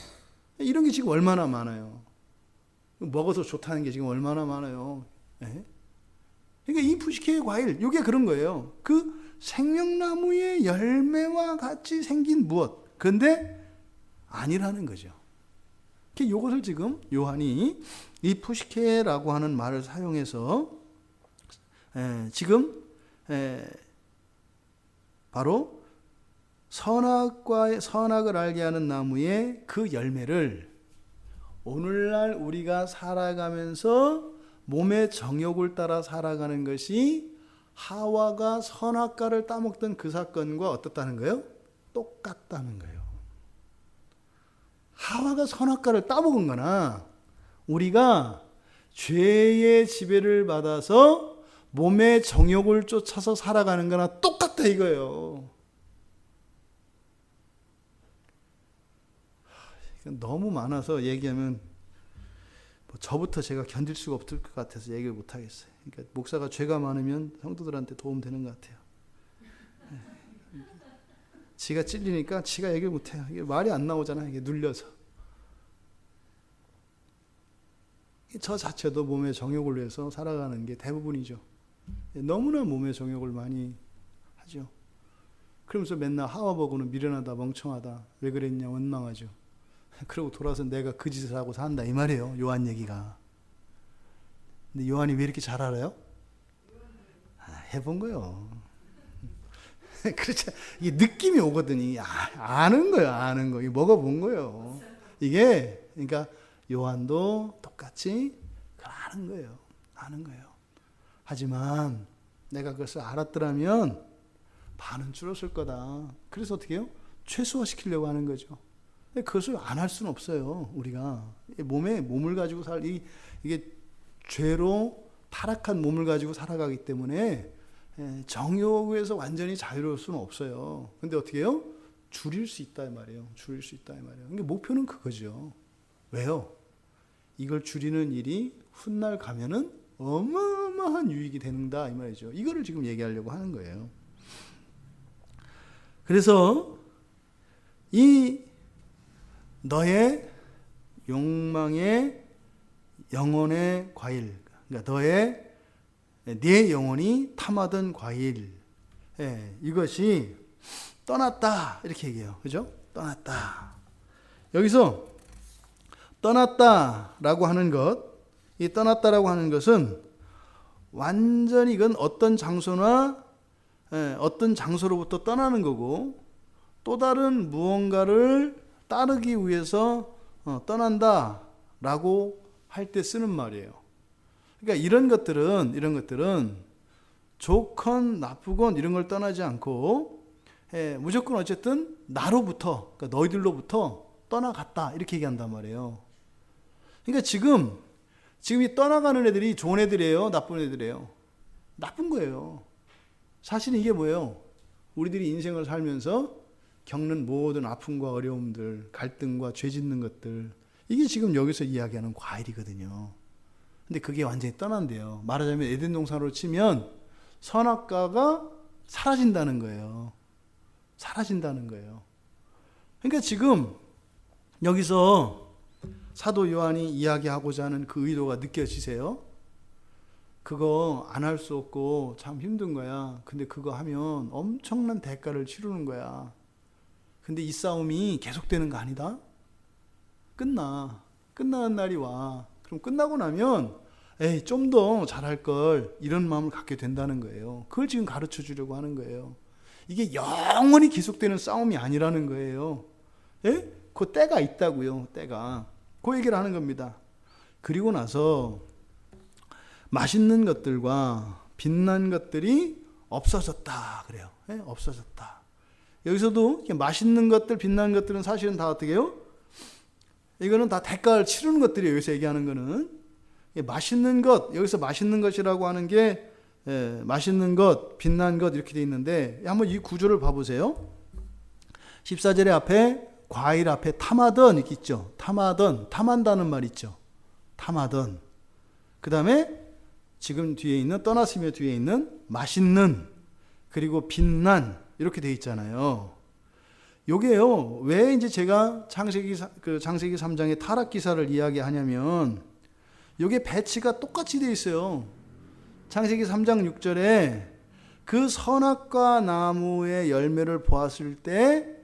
[SPEAKER 1] 이런 게 지금 얼마나 많아요. 먹어서 좋다는 게 지금 얼마나 많아요. 그러니까 이 푸시케의 과일, 요게 그런 거예요. 그 생명나무의 열매와 같이 생긴 무엇. 그런데 아니라는 거죠. 이것을 지금 요한이 이 푸시케라고 하는 말을 사용해서 지금 바로 선악을 알게 하는 나무의 그 열매를 오늘날 우리가 살아가면서 몸의 정욕을 따라 살아가는 것이 하와가 선악과를 따먹던 그 사건과 어떻다는 거예요? 똑같다는 거예요. 하와가 선악과를 따먹은 거나 우리가 죄의 지배를 받아서 몸의 정욕을 쫓아서 살아가는 거나 똑같다 이거예요. 너무 많아서 얘기하면 저부터 제가 견딜 수가 없을 것 같아서 얘기를 못 하겠어요. 그러니까 목사가 죄가 많으면 성도들한테 도움되는 것 같아요. 지가 찔리니까 지가 얘기를 못 해요. 이게 말이 안 나오잖아요. 이게 눌려서. 저 자체도 몸의 정욕을 위해서 살아가는 게 대부분이죠. 너무나 몸의 정욕을 많이 하죠. 그러면서 맨날 하와 보고는 미련하다, 멍청하다, 왜 그랬냐, 원망하죠. 그러고 돌아서 내가 그 짓을 하고 산다 이 말이에요. 요한 얘기가. 근데 요한이 왜 이렇게 잘 알아요? 해본 거요. 그렇죠. 이게 느낌이 오거든요. 아는 거예요. 아는 거. 먹어본 거예요. 이게 그러니까 요한도 똑같이 아는 거예요. 아는 거예요. 하지만 내가 그것을 알았더라면 반은 줄었을 거다. 그래서 어떻게 해요? 최소화시키려고 하는 거죠. 그것을 안 할 수는 없어요. 우리가 몸을 가지고 이게 죄로 타락한 몸을 가지고 살아가기 때문에 정욕에서 완전히 자유로울 수는 없어요. 근데 어떻게 해요? 줄일 수 있다 이 말이에요. 줄일 수 있다 이 말이에요. 그러니까 목표는 그거죠. 왜요? 이걸 줄이는 일이 훗날 가면은 어마어마한 유익이 되는다 이 말이죠. 이거를 지금 얘기하려고 하는 거예요. 그래서 이 너의 욕망의 영혼의 과일, 그러니까 너의 내 영혼이 탐하던 과일, 이것이 떠났다 이렇게 얘기해요. 그죠? 떠났다. 여기서 떠났다라고 하는 것, 이 떠났다라고 하는 것은 완전히 이건 어떤 장소나 어떤 장소로부터 떠나는 거고, 또 다른 무언가를 따르기 위해서 떠난다라고 할 때 쓰는 말이에요. 그러니까 이런 것들은 좋건 나쁘건 이런 걸 떠나지 않고 무조건 어쨌든 나로부터, 그러니까 너희들로부터 떠나갔다 이렇게 얘기한단 말이에요. 그러니까 지금 이 떠나가는 애들이 좋은 애들이에요, 나쁜 애들이에요? 나쁜 거예요. 사실은 이게 뭐예요? 우리들이 인생을 살면서 겪는 모든 아픔과 어려움들, 갈등과 죄 짓는 것들, 이게 지금 여기서 이야기하는 과일이거든요. 근데 그게 완전히 떠난대요. 말하자면 에덴 동산으로 치면 선악과가 사라진다는 거예요. 사라진다는 거예요. 그러니까 지금 여기서 사도 요한이 이야기하고자 하는 그 의도가 느껴지세요? 그거 안 할 수 없고 참 힘든 거야. 근데 그거 하면 엄청난 대가를 치르는 거야. 근데 이 싸움이 계속되는 거 아니다? 끝나는 날이 와. 그럼 끝나고 나면 좀 더 잘할 걸, 이런 마음을 갖게 된다는 거예요. 그걸 지금 가르쳐 주려고 하는 거예요. 이게 영원히 계속되는 싸움이 아니라는 거예요. 그 때가 있다고요. 때가. 그 얘기를 하는 겁니다. 그리고 나서 맛있는 것들과 빛난 것들이 없어졌다 그래요. 없어졌다. 여기서도 맛있는 것들, 빛난 것들은 사실은 다 어떻게 해요? 이거는 다 대가를 치르는 것들이에요. 여기서 얘기하는 거는 맛있는 것, 여기서 맛있는 것이라고 하는 게 맛있는 것, 빛난 것 이렇게 돼 있는데, 한번 이 구조를 봐보세요. 14절의 앞에 과일 앞에 탐하던 이렇게 있죠. 탐한다는 말 있죠. 탐하던. 그 다음에 지금 뒤에 있는, 떠났으며 뒤에 있는 맛있는, 그리고 빛난, 이렇게 돼 있잖아요. 요게요, 왜 이제 제가 창세기 3장의 타락 기사를 이야기하냐면, 요게 배치가 똑같이 돼 있어요. 창세기 3장 6절에 그 선악과 나무의 열매를 보았을 때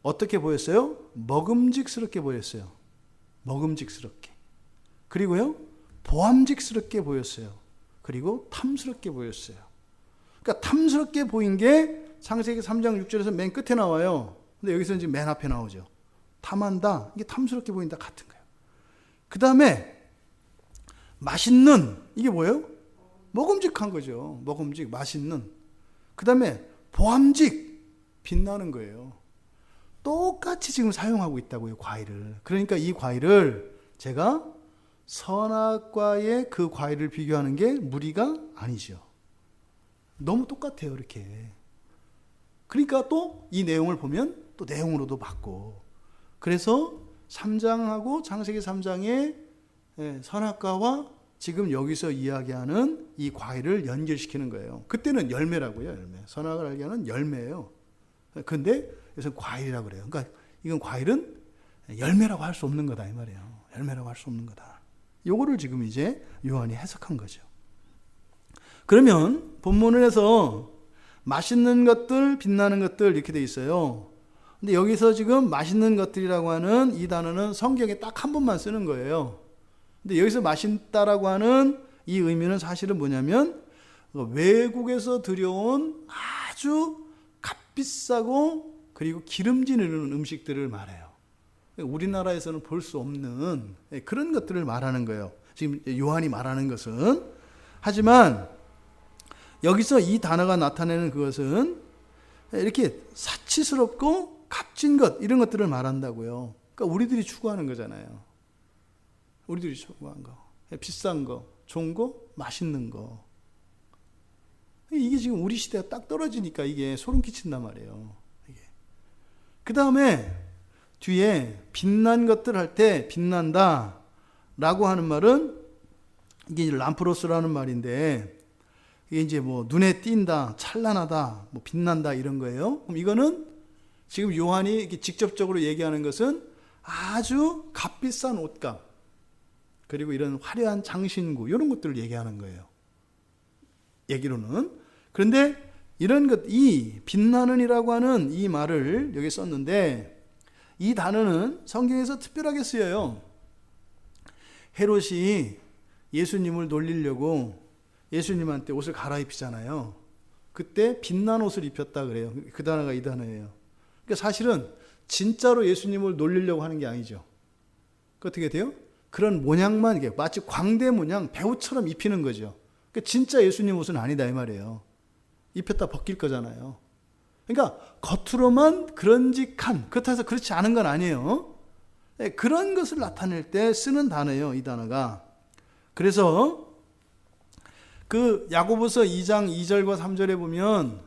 [SPEAKER 1] 어떻게 보였어요? 먹음직스럽게 보였어요. 먹음직스럽게. 그리고요, 보암직스럽게 보였어요. 그리고 탐스럽게 보였어요. 그러니까 탐스럽게 보인 게 창세기 3장 6절에서 맨 끝에 나와요. 근데 여기서는 지금 맨 앞에 나오죠. 탐한다. 이게 탐스럽게 보인다 같은 거예요. 그 다음에 맛있는, 이게 뭐예요? 먹음직한 거죠. 먹음직, 맛있는. 그 다음에 보암직, 빛나는 거예요. 똑같이 지금 사용하고 있다고요, 과일을. 그러니까 이 과일을 제가 선악과의 그 과일을 비교하는 게 무리가 아니죠. 너무 똑같아요, 이렇게. 그러니까 또 이 내용을 보면 또 내용으로도 맞고, 그래서 3장하고 창세기 3장의 선악과와 지금 여기서 이야기하는 이 과일을 연결시키는 거예요. 그때는 열매라고요, 열매. 선악을 알게 하는 열매예요. 근데 여기서 과일이라고 그래요. 그러니까 이건 과일은 열매라고 할 수 없는 거다 이 말이에요. 열매라고 할 수 없는 거다. 요거를 지금 이제 요한이 해석한 거죠. 그러면 본문에서 맛있는 것들, 빛나는 것들 이렇게 돼 있어요. 근데 여기서 지금 맛있는 것들이라고 하는 이 단어는 성경에 딱 한 번만 쓰는 거예요. 근데 여기서 맛있다라고 하는 이 의미는 사실은 뭐냐면 외국에서 들여온 아주 값비싸고 그리고 기름진 음식들을 말해요. 우리나라에서는 볼 수 없는 그런 것들을 말하는 거예요. 지금 요한이 말하는 것은. 하지만 여기서 이 단어가 나타내는 그것은 이렇게 사치스럽고 값진 것, 이런 것들을 말한다고요. 그러니까 우리들이 추구하는 거잖아요. 우리들이 추구한 거. 비싼 거, 좋은 거, 맛있는 거. 이게 지금 우리 시대가 딱 떨어지니까 이게 소름 끼친단 말이에요. 그 다음에 뒤에 빛난 것들 할 때 빛난다 라고 하는 말은 이게 이제 람프로스라는 말인데, 이게 이제 뭐 눈에 띈다, 찬란하다, 뭐 빛난다 이런 거예요. 그럼 이거는 지금 요한이 이렇게 직접적으로 얘기하는 것은 아주 값비싼 옷값, 그리고 이런 화려한 장신구, 이런 것들을 얘기하는 거예요. 얘기로는. 그런데 이런 것, 이 빛나는이라고 하는 이 말을 여기 썼는데, 이 단어는 성경에서 특별하게 쓰여요. 헤롯이 예수님을 놀리려고 예수님한테 옷을 갈아입히잖아요. 그때 빛난 옷을 입혔다 그래요. 그 단어가 이 단어예요. 그러니까 사실은 진짜로 예수님을 놀리려고 하는 게 아니죠. 그 어떻게 돼요? 그런 모양만 이게 마치 광대 모양 배우처럼 입히는 거죠. 그러니까 진짜 예수님 옷은 아니다 이 말이에요. 입혔다 벗길 거잖아요. 그러니까 겉으로만 그런직한, 그렇다고 해서 그렇지 않은 건 아니에요. 그런 것을 나타낼 때 쓰는 단어예요, 이 단어가. 그래서 그 야고보서 2장 2절과 3절에 보면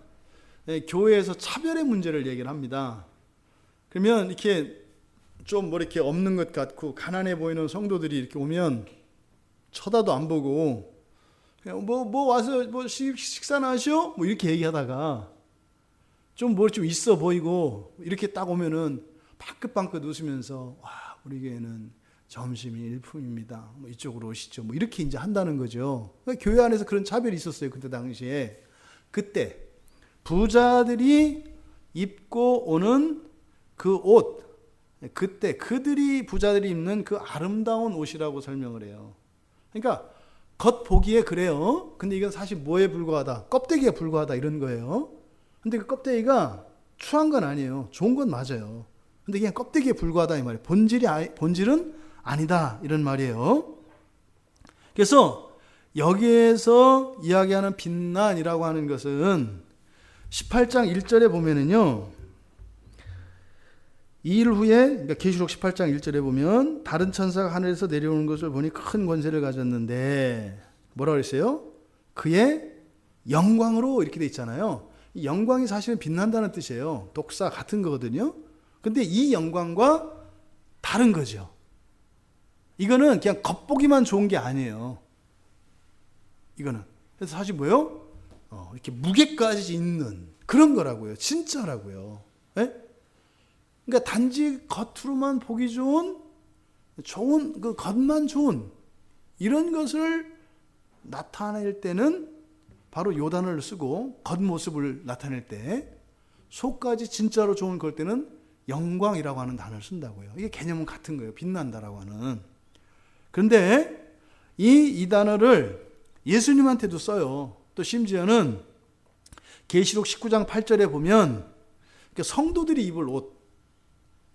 [SPEAKER 1] 교회에서 차별의 문제를 얘기를 합니다. 그러면 이렇게 좀 뭐 이렇게 없는 것 같고 가난해 보이는 성도들이 이렇게 오면 쳐다도 안 보고 그냥 뭐 와서 뭐 식사나 하시오? 뭐 이렇게 얘기하다가 좀 뭘 좀 있어 보이고 이렇게 딱 오면은 방긋방긋 웃으면서 와, 우리 교회는 점심이 일품입니다. 뭐 이쪽으로 오시죠. 뭐 이렇게 이제 한다는 거죠. 그러니까 교회 안에서 그런 차별이 있었어요. 그때 당시에. 그때 부자들이 입고 오는 그 옷, 그때 그들이 부자들이 입는 그 아름다운 옷이라고 설명을 해요. 그러니까 겉 보기에 그래요. 근데 이건 사실 뭐에 불과하다? 껍데기에 불과하다 이런 거예요. 근데 그 껍데기가 추한 건 아니에요. 좋은 건 맞아요. 근데 그냥 껍데기에 불과하다 이 말이에요. 본질은 아니다 이런 말이에요. 그래서 여기에서 이야기하는 빛난이라고 하는 것은 18장 1절에 보면은요. 2일 후에, 그러니까 계시록 18장 1절에 보면 다른 천사가 하늘에서 내려오는 것을 보니 큰 권세를 가졌는데 뭐라고 그랬어요? 그의 영광으로 이렇게 돼 있잖아요. 이 영광이 사실은 빛난다는 뜻이에요. 독사 같은 거거든요. 근데 이 영광과 다른 거죠. 이거는 그냥 겉보기만 좋은 게 아니에요. 이거는. 그래서 사실 뭐예요? 이렇게 무게까지 있는 그런 거라고요. 진짜라고요. 네? 그러니까 단지 겉으로만 보기 좋은 그 겉만 좋은 이런 것을 나타낼 때는 바로 요 단어를 쓰고 겉모습을 나타낼 때 속까지 진짜로 좋은 걸 때는 영광이라고 하는 단어를 쓴다고요. 이게 개념은 같은 거예요. 빛난다라고 하는. 그런데 이 단어를 예수님한테도 써요. 또 심지어는 계시록 19장 8절에 보면 성도들이 입을 옷,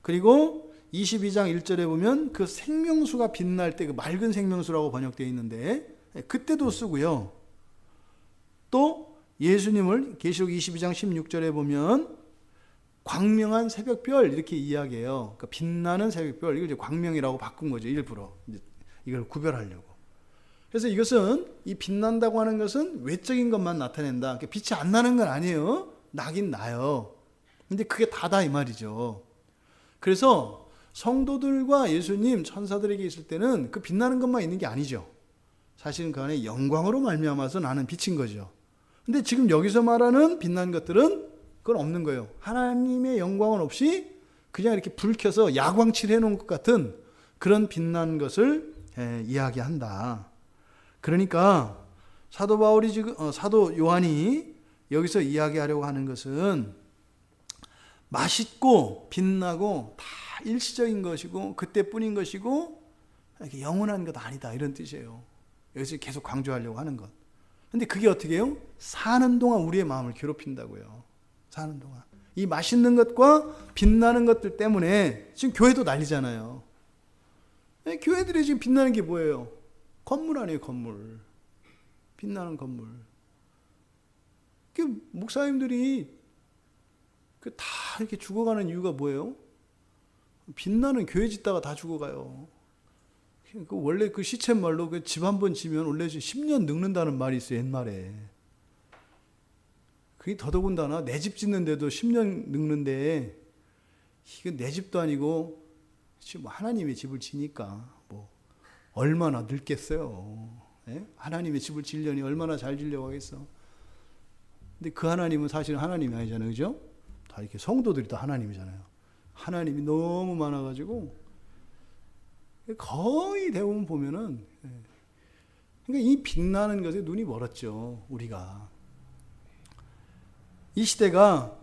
[SPEAKER 1] 그리고 22장 1절에 보면 그 생명수가 빛날 때 그 맑은 생명수라고 번역되어 있는데 그때도 쓰고요. 또 예수님을 계시록 22장 16절에 보면 광명한 새벽별 이렇게 이야기해요. 그러니까 빛나는 새벽별, 이걸 이제 광명이라고 바꾼 거죠. 일부러 이걸 구별하려고. 그래서 이것은 이 빛난다고 하는 것은 외적인 것만 나타낸다. 빛이 안 나는 건 아니에요. 나긴 나요. 근데 그게 다다 이 말이죠. 그래서 성도들과 예수님, 천사들에게 있을 때는 그 빛나는 것만 있는 게 아니죠. 사실은 그 안에 영광으로 말미암아서 나는 빛인 거죠. 근데 지금 여기서 말하는 빛난 것들은 그건 없는 거예요. 하나님의 영광은 없이 그냥 이렇게 불 켜서 야광칠 해놓은 것 같은 그런 빛난 것을 이야기한다. 그러니까 사도 바울이 지금 사도 요한이 여기서 이야기하려고 하는 것은 맛있고 빛나고 다 일시적인 것이고 그때뿐인 것이고 이렇게 영원한 것 아니다 이런 뜻이에요. 여기서 계속 강조하려고 하는 것. 근데 그게 어떻게 해요? 사는 동안 우리의 마음을 괴롭힌다고요. 사는 동안. 이 맛있는 것과 빛나는 것들 때문에 지금 교회도 난리잖아요. 교회들이 지금 빛나는 게 뭐예요? 건물 아니에요, 건물. 빛나는 건물. 그 목사님들이 다 이렇게 죽어가는 이유가 뭐예요? 빛나는 교회 짓다가 다 죽어가요. 원래 그 시쳇말로 그 집 한 번 지면 원래 10년 늙는다는 말이 있어요, 옛말에. 그게 더더군다나 내 집 짓는데도 10년 늙는데, 이건 내 집도 아니고, 지금 하나님의 집을 지니까, 뭐, 얼마나 늙겠어요. 예? 하나님의 집을 지려니 얼마나 잘 지려고 하겠어. 근데 그 하나님은 사실은 하나님이 아니잖아요. 그죠? 다 이렇게 성도들이 다 하나님이잖아요. 하나님이 너무 많아가지고, 거의 대부분 보면은, 그러니까 이 빛나는 것에 눈이 멀었죠. 우리가 이 시대가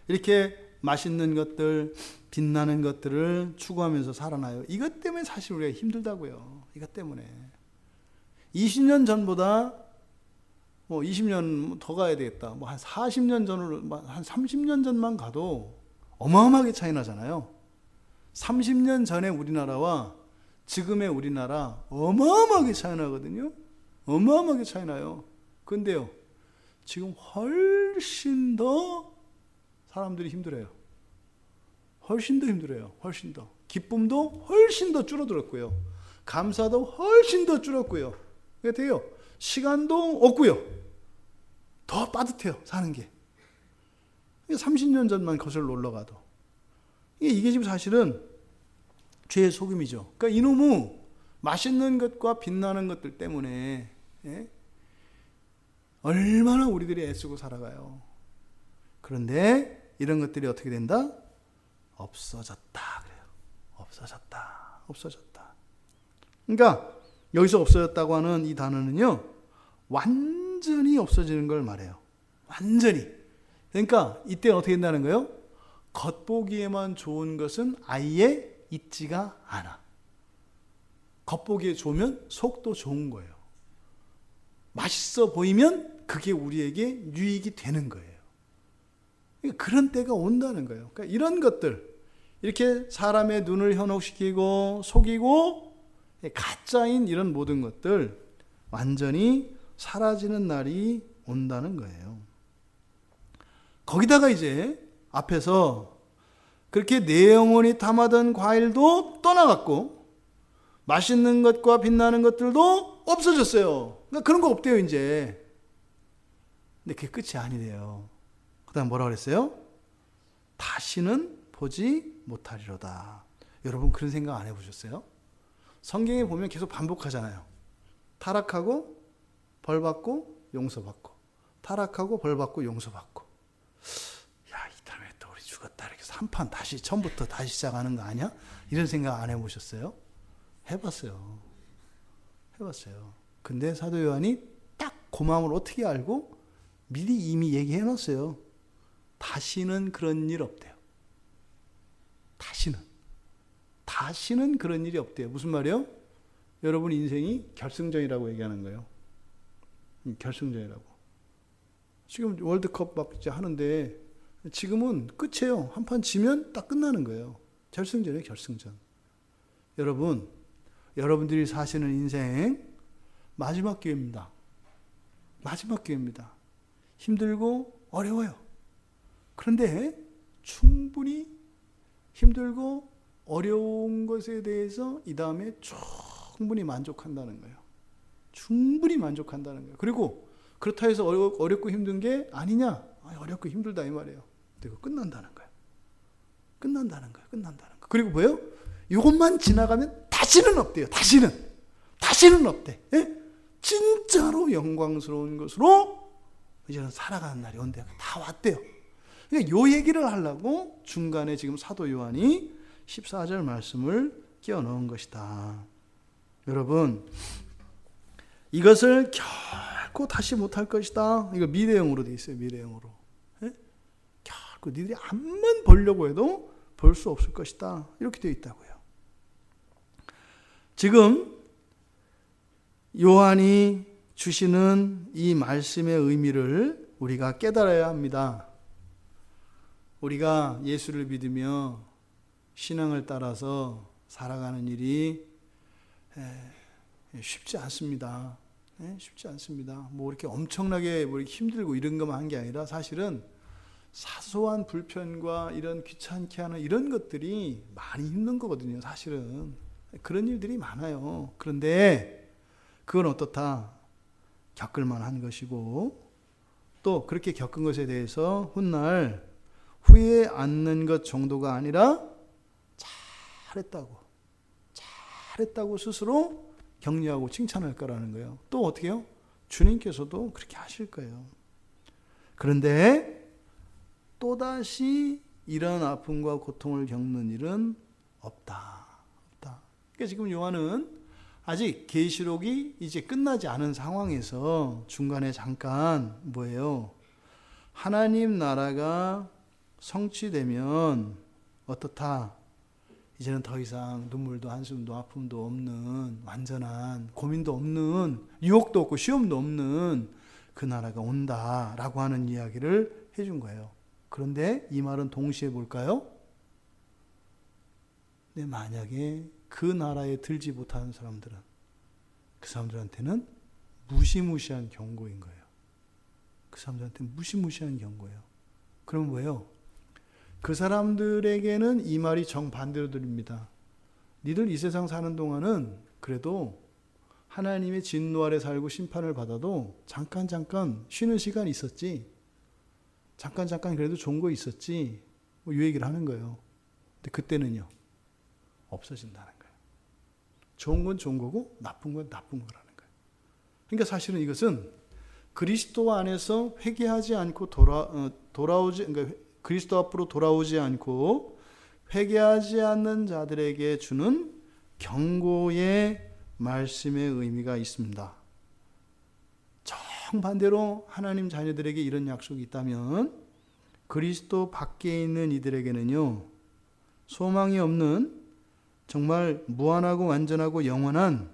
[SPEAKER 1] 이렇게 맛있는 것들, 빛나는 것들을 추구하면서 살아나요. 이것 때문에 사실 우리가 힘들다고요. 이것 때문에 20년 전보다 20년 더 가야 되겠다. 한 40년 전으로, 한 30년 전만 가도 어마어마하게 차이 나잖아요. 30년 전의 우리나라와 지금의 우리나라 어마어마하게 차이 나거든요. 어마어마하게 차이 나요. 근데요, 지금 훨씬 더 사람들이 힘들어요. 훨씬 더 힘들어요. 훨씬 더. 기쁨도 훨씬 더 줄어들었고요. 감사도 훨씬 더 줄었고요. 그게 돼요. 시간도 없고요. 더 빠듯해요. 사는 게. 30년 전만 거슬러 올라가도. 이게 지금 사실은 죄의 속임이죠. 그러니까 이놈의 맛있는 것과 빛나는 것들 때문에 얼마나 우리들이 애쓰고 살아가요. 그런데 이런 것들이 어떻게 된다? 없어졌다 그래요. 없어졌다. 그러니까 여기서 없어졌다고 하는 이 단어는요, 완전히 없어지는 걸 말해요. 완전히. 그러니까 이때 어떻게 된다는 거예요? 겉보기에만 좋은 것은 아예 있지가 않아. 겉보기에 좋으면 속도 좋은 거예요. 맛있어 보이면 그게 우리에게 유익이 되는 거예요. 그런 때가 온다는 거예요. 그러니까 이런 것들, 이렇게 사람의 눈을 현혹시키고 속이고 가짜인 이런 모든 것들 완전히 사라지는 날이 온다는 거예요. 거기다가 이제 앞에서 그렇게 내 영혼이 탐하던 과일도 떠나갔고 맛있는 것과 빛나는 것들도 없어졌어요. 그러니까 그런 거 없대요 이제. 근데 그게 끝이 아니래요. 그 다음 뭐라 그랬어요? 다시는 보지 못하리로다. 여러분 그런 생각 안 해보셨어요? 성경에 보면 계속 반복하잖아요. 타락하고 벌받고 용서받고, 타락하고 벌받고 용서받고. 야, 이 다음에 또 우리 죽었다 이렇게 해서 한판 다시 처음부터 다시 시작하는 거 아니야? 이런 생각 안 해보셨어요? 해봤어요. 근데 사도 요한이 딱 그 마음을 어떻게 알고 미리 이미 얘기해 놨어요. 다시는 그런 일 없대요. 다시는 그런 일이 없대요. 무슨 말이에요? 여러분 인생이 결승전이라고 얘기하는 거예요. 결승전이라고. 지금 월드컵 막 이제 하는데 지금은 끝이에요. 한 판 지면 딱 끝나는 거예요. 결승전이에요, 결승전. 여러분들이 사시는 인생 마지막 기회입니다. 힘들고 어려워요. 그런데 충분히 힘들고 어려운 것에 대해서 이 다음에 충분히 만족한다는 거예요. 그리고 그렇다 해서 어렵고 힘든 게 아니냐? 어렵고 힘들다 이 말이에요. 근데 그거 끝난다는 거예요. 그리고 뭐예요? 이것만 지나가면 다시는 없대요. 다시는 없대. 예? 진짜로 영광스러운 것으로 이제는 살아가는 날이 온대요. 다 왔대요. 그러니까 요 얘기를 하려고 중간에 지금 사도 요한이 14절 말씀을 끼워 넣은 것이다. 여러분, 이것을 결코 다시 못할 것이다. 이거 미래형으로 돼 있어요. 미래형으로. 예? 결코 니들이 암만 보려고 해도 볼 수 없을 것이다. 이렇게 되어 있다고요. 지금 요한이 주시는 이 말씀의 의미를 우리가 깨달아야 합니다. 우리가 예수를 믿으며 신앙을 따라서 살아가는 일이 쉽지 않습니다. 쉽지 않습니다. 뭐 이렇게 엄청나게 뭐 이렇게 힘들고 이런 것만 한 게 아니라 사실은 사소한 불편과 이런 귀찮게 하는 이런 것들이 많이 힘든 거거든요. 사실은 그런 일들이 많아요. 그런데 그건 어떻다? 겪을 만한 것이고 또 그렇게 겪은 것에 대해서 훗날 후회에 않는 것 정도가 아니라 잘했다고 스스로 격려하고 칭찬할 거라는 거예요. 또 어떻게 해요? 주님께서도 그렇게 하실 거예요. 그런데 또다시 이런 아픔과 고통을 겪는 일은 없다. 그러니까 지금 요한은 아직 계시록이 이제 끝나지 않은 상황에서 중간에 잠깐 뭐예요? 하나님 나라가 성취되면 어떻다? 이제는 더 이상 눈물도 한숨도 아픔도 없는 완전한 고민도 없는 유혹도 없고 시험도 없는 그 나라가 온다라고 하는 이야기를 해준 거예요. 그런데 이 말은 동시에 뭘까요? 근데 만약에 그 나라에 들지 못하는 사람들은 그 사람들한테는 무시무시한 경고인 거예요. 그 사람들한테 무시무시한 경고예요. 그럼 뭐예요? 그 사람들에게는 이 말이 정반대로 들립니다. 니들 이 세상 사는 동안은 그래도 하나님의 진노 아래 살고 심판을 받아도 잠깐 쉬는 시간이 있었지. 잠깐 그래도 좋은 거 있었지. 뭐 이 얘기를 하는 거예요. 근데 그때는요. 없어진다는 거예요. 좋은 건 좋은 거고 나쁜 건 나쁜 거라는 거예요. 그러니까 사실은 이것은 그리스도 안에서 회개하지 않고 그러니까 그리스도 앞으로 돌아오지 않고 회개하지 않는 자들에게 주는 경고의 말씀의 의미가 있습니다. 정반대로 하나님 자녀들에게 이런 약속이 있다면 그리스도 밖에 있는 이들에게는요, 소망이 없는 정말 무한하고 완전하고 영원한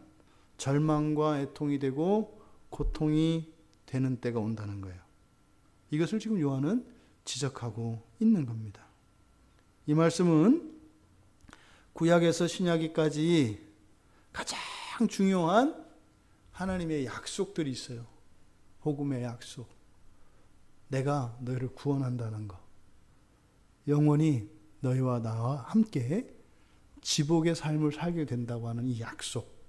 [SPEAKER 1] 절망과 애통이 되고 고통이 되는 때가 온다는 거예요. 이것을 지금 요한은 지적하고 있는 겁니다. 이 말씀은 구약에서 신약기까지 가장 중요한 하나님의 약속들이 있어요. 복음의 약속. 내가 너희를 구원한다는 것. 영원히 너희와 나와 함께 지복의 삶을 살게 된다고 하는 이 약속.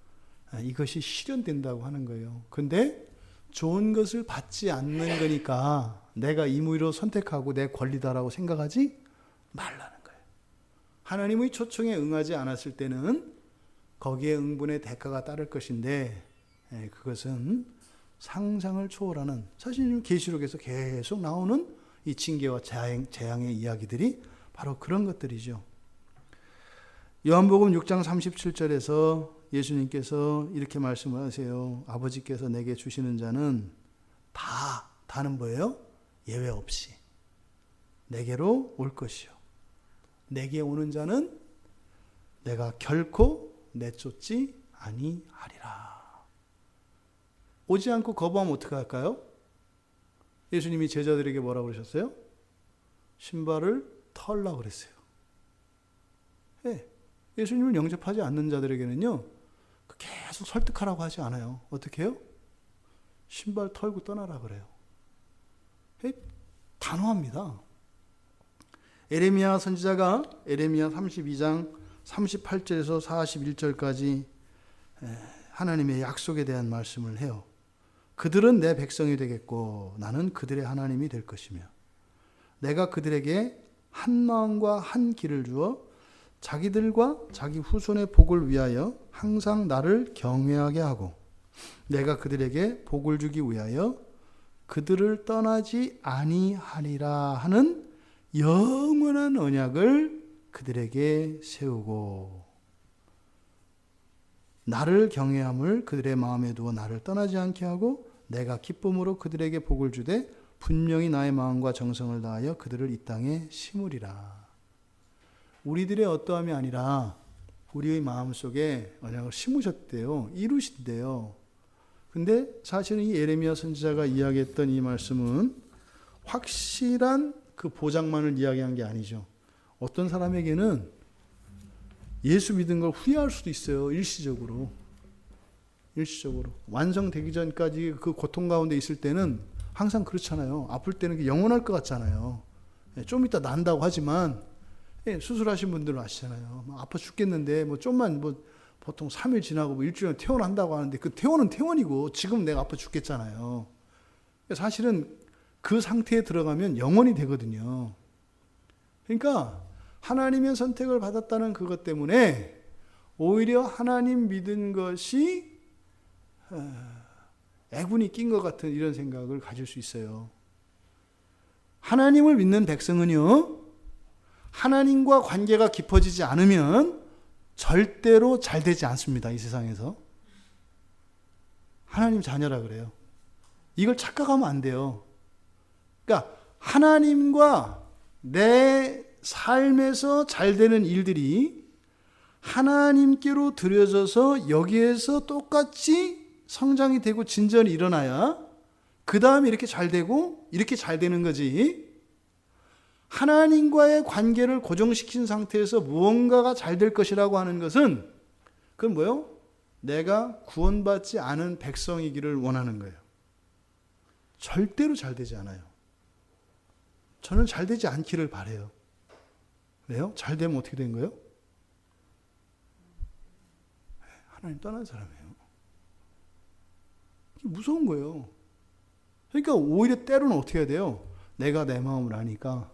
[SPEAKER 1] 이것이 실현된다고 하는 거예요. 근데 좋은 것을 받지 않는 거니까 내가 임의로 선택하고 내 권리다라고 생각하지 말라는 거예요. 하나님의 초청에 응하지 않았을 때는 거기에 응분의 대가가 따를 것인데 그것은 상상을 초월하는, 사실 계시록에서 계속 나오는 이 징계와 재앙의 이야기들이 바로 그런 것들이죠. 요한복음 6장 37절에서 예수님께서 이렇게 말씀을 하세요. 아버지께서 내게 주시는 자는 다는 뭐예요? 예외 없이 내게로 올 것이요. 내게 오는 자는 내가 결코 내쫓지 아니하리라. 오지 않고 거부하면 어떻게 할까요? 예수님이 제자들에게 뭐라고 그러셨어요? 신발을 털라고 그랬어요. 예수님을 영접하지 않는 자들에게는요, 계속 설득하라고 하지 않아요. 어떻게 해요? 신발 털고 떠나라 그래요. 단호합니다. 에레미야 선지자가 에레미야 32장 38절에서 41절까지 하나님의 약속에 대한 말씀을 해요. 그들은 내 백성이 되겠고 나는 그들의 하나님이 될 것이며 내가 그들에게 한 마음과 한 길을 주어 자기들과 자기 후손의 복을 위하여 항상 나를 경외하게 하고 내가 그들에게 복을 주기 위하여 그들을 떠나지 아니하리라 하는 영원한 언약을 그들에게 세우고 나를 경외함을 그들의 마음에 두어 나를 떠나지 않게 하고 내가 기쁨으로 그들에게 복을 주되 분명히 나의 마음과 정성을 다하여 그들을 이 땅에 심으리라. 우리들의 어떠함이 아니라 우리의 마음속에 언약을 심으셨대요. 이루신대요. 근데 사실은 이 예레미야 선지자가 이야기했던 이 말씀은 확실한 그 보장만을 이야기한 게 아니죠. 어떤 사람에게는 예수 믿은 걸 후회할 수도 있어요. 일시적으로. 완성되기 전까지 그 고통 가운데 있을 때는 항상 그렇잖아요. 아플 때는 영원할 것 같잖아요. 좀 이따 난다고 하지만 수술하신 분들은 아시잖아요. 아파 죽겠는데 좀만 보통 3일 지나고 일주일에 퇴원한다고 하는데 그 퇴원은 퇴원이고 지금 내가 아파 죽겠잖아요. 사실은 그 상태에 들어가면 영원이 되거든요. 그러니까 하나님의 선택을 받았다는 그것 때문에 오히려 하나님 믿은 것이 애군이 낀 것 같은 이런 생각을 가질 수 있어요. 하나님을 믿는 백성은요, 하나님과 관계가 깊어지지 않으면 절대로 잘 되지 않습니다. 이 세상에서. 하나님 자녀라 그래요. 이걸 착각하면 안 돼요. 그러니까 하나님과 내 삶에서 잘 되는 일들이 하나님께로 드려져서 여기에서 똑같이 성장이 되고 진전이 일어나야 그 다음에 이렇게 잘 되고 이렇게 잘 되는 거지. 하나님과의 관계를 고정시킨 상태에서 무언가가 잘 될 것이라고 하는 것은 그건 뭐예요? 내가 구원받지 않은 백성이기를 원하는 거예요. 절대로 잘 되지 않아요. 저는 잘 되지 않기를 바라요. 왜요? 잘 되면 어떻게 된 거예요? 하나님 떠난 사람이에요. 무서운 거예요. 그러니까 오히려 때로는 어떻게 해야 돼요? 내가 내 마음을 아니까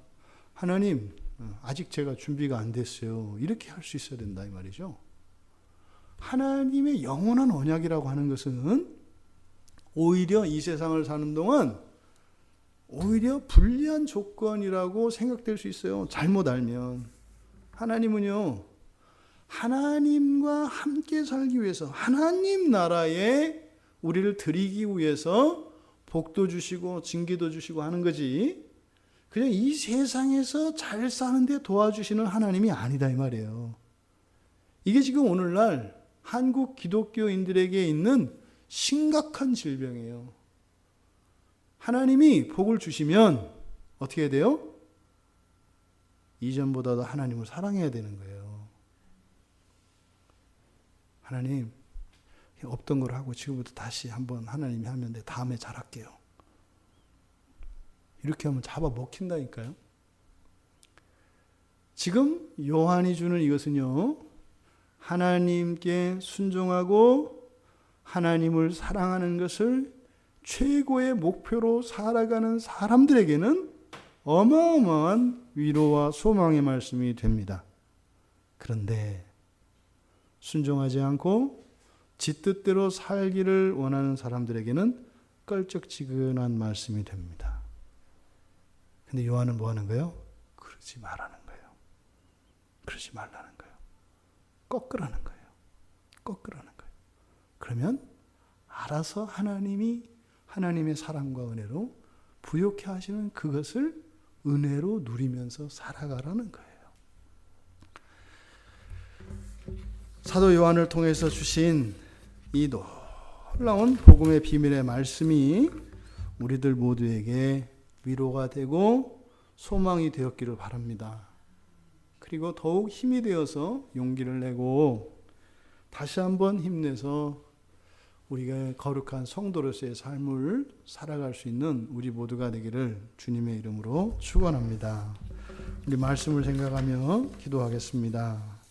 [SPEAKER 1] 하나님 아직 제가 준비가 안 됐어요. 이렇게 할 수 있어야 된다 이 말이죠. 하나님의 영원한 언약이라고 하는 것은 오히려 이 세상을 사는 동안 오히려 불리한 조건이라고 생각될 수 있어요. 잘못 알면. 하나님은요, 하나님과 함께 살기 위해서 하나님 나라에 우리를 드리기 위해서 복도 주시고 징계도 주시고 하는 거지, 그냥 이 세상에서 잘 사는데 도와주시는 하나님이 아니다 이 말이에요. 이게 지금 오늘날 한국 기독교인들에게 있는 심각한 질병이에요. 하나님이 복을 주시면 어떻게 해야 돼요? 이전보다도 하나님을 사랑해야 되는 거예요. 하나님, 없던 걸 하고 지금부터 다시 한번 하나님이 하면 돼. 다음에 잘할게요. 이렇게 하면 잡아 먹힌다니까요. 지금 요한이 주는 이것은요, 하나님께 순종하고 하나님을 사랑하는 것을 최고의 목표로 살아가는 사람들에게는 어마어마한 위로와 소망의 말씀이 됩니다. 그런데 순종하지 않고 지 뜻대로 살기를 원하는 사람들에게는 껄쩍지근한 말씀이 됩니다. 근데 요한은 뭐 하는 거예요? 그러지 말라는 거예요. 그러지 말라는 거예요. 꺾으라는 거예요. 꺾으라는 거예요. 그러면 알아서 하나님이 하나님의 사랑과 은혜로 부욕해 하시는 그것을 은혜로 누리면서 살아가라는 거예요. 사도 요한을 통해서 주신 이 놀라운 복음의 비밀의 말씀이 우리들 모두에게 위로가 되고 소망이 되었기를 바랍니다. 그리고 더욱 힘이 되어서 용기를 내고 다시 한번 힘내서 우리가 거룩한 성도로서의 삶을 살아갈 수 있는 우리 모두가 되기를 주님의 이름으로 축원합니다. 우리 말씀을 생각하며 기도하겠습니다.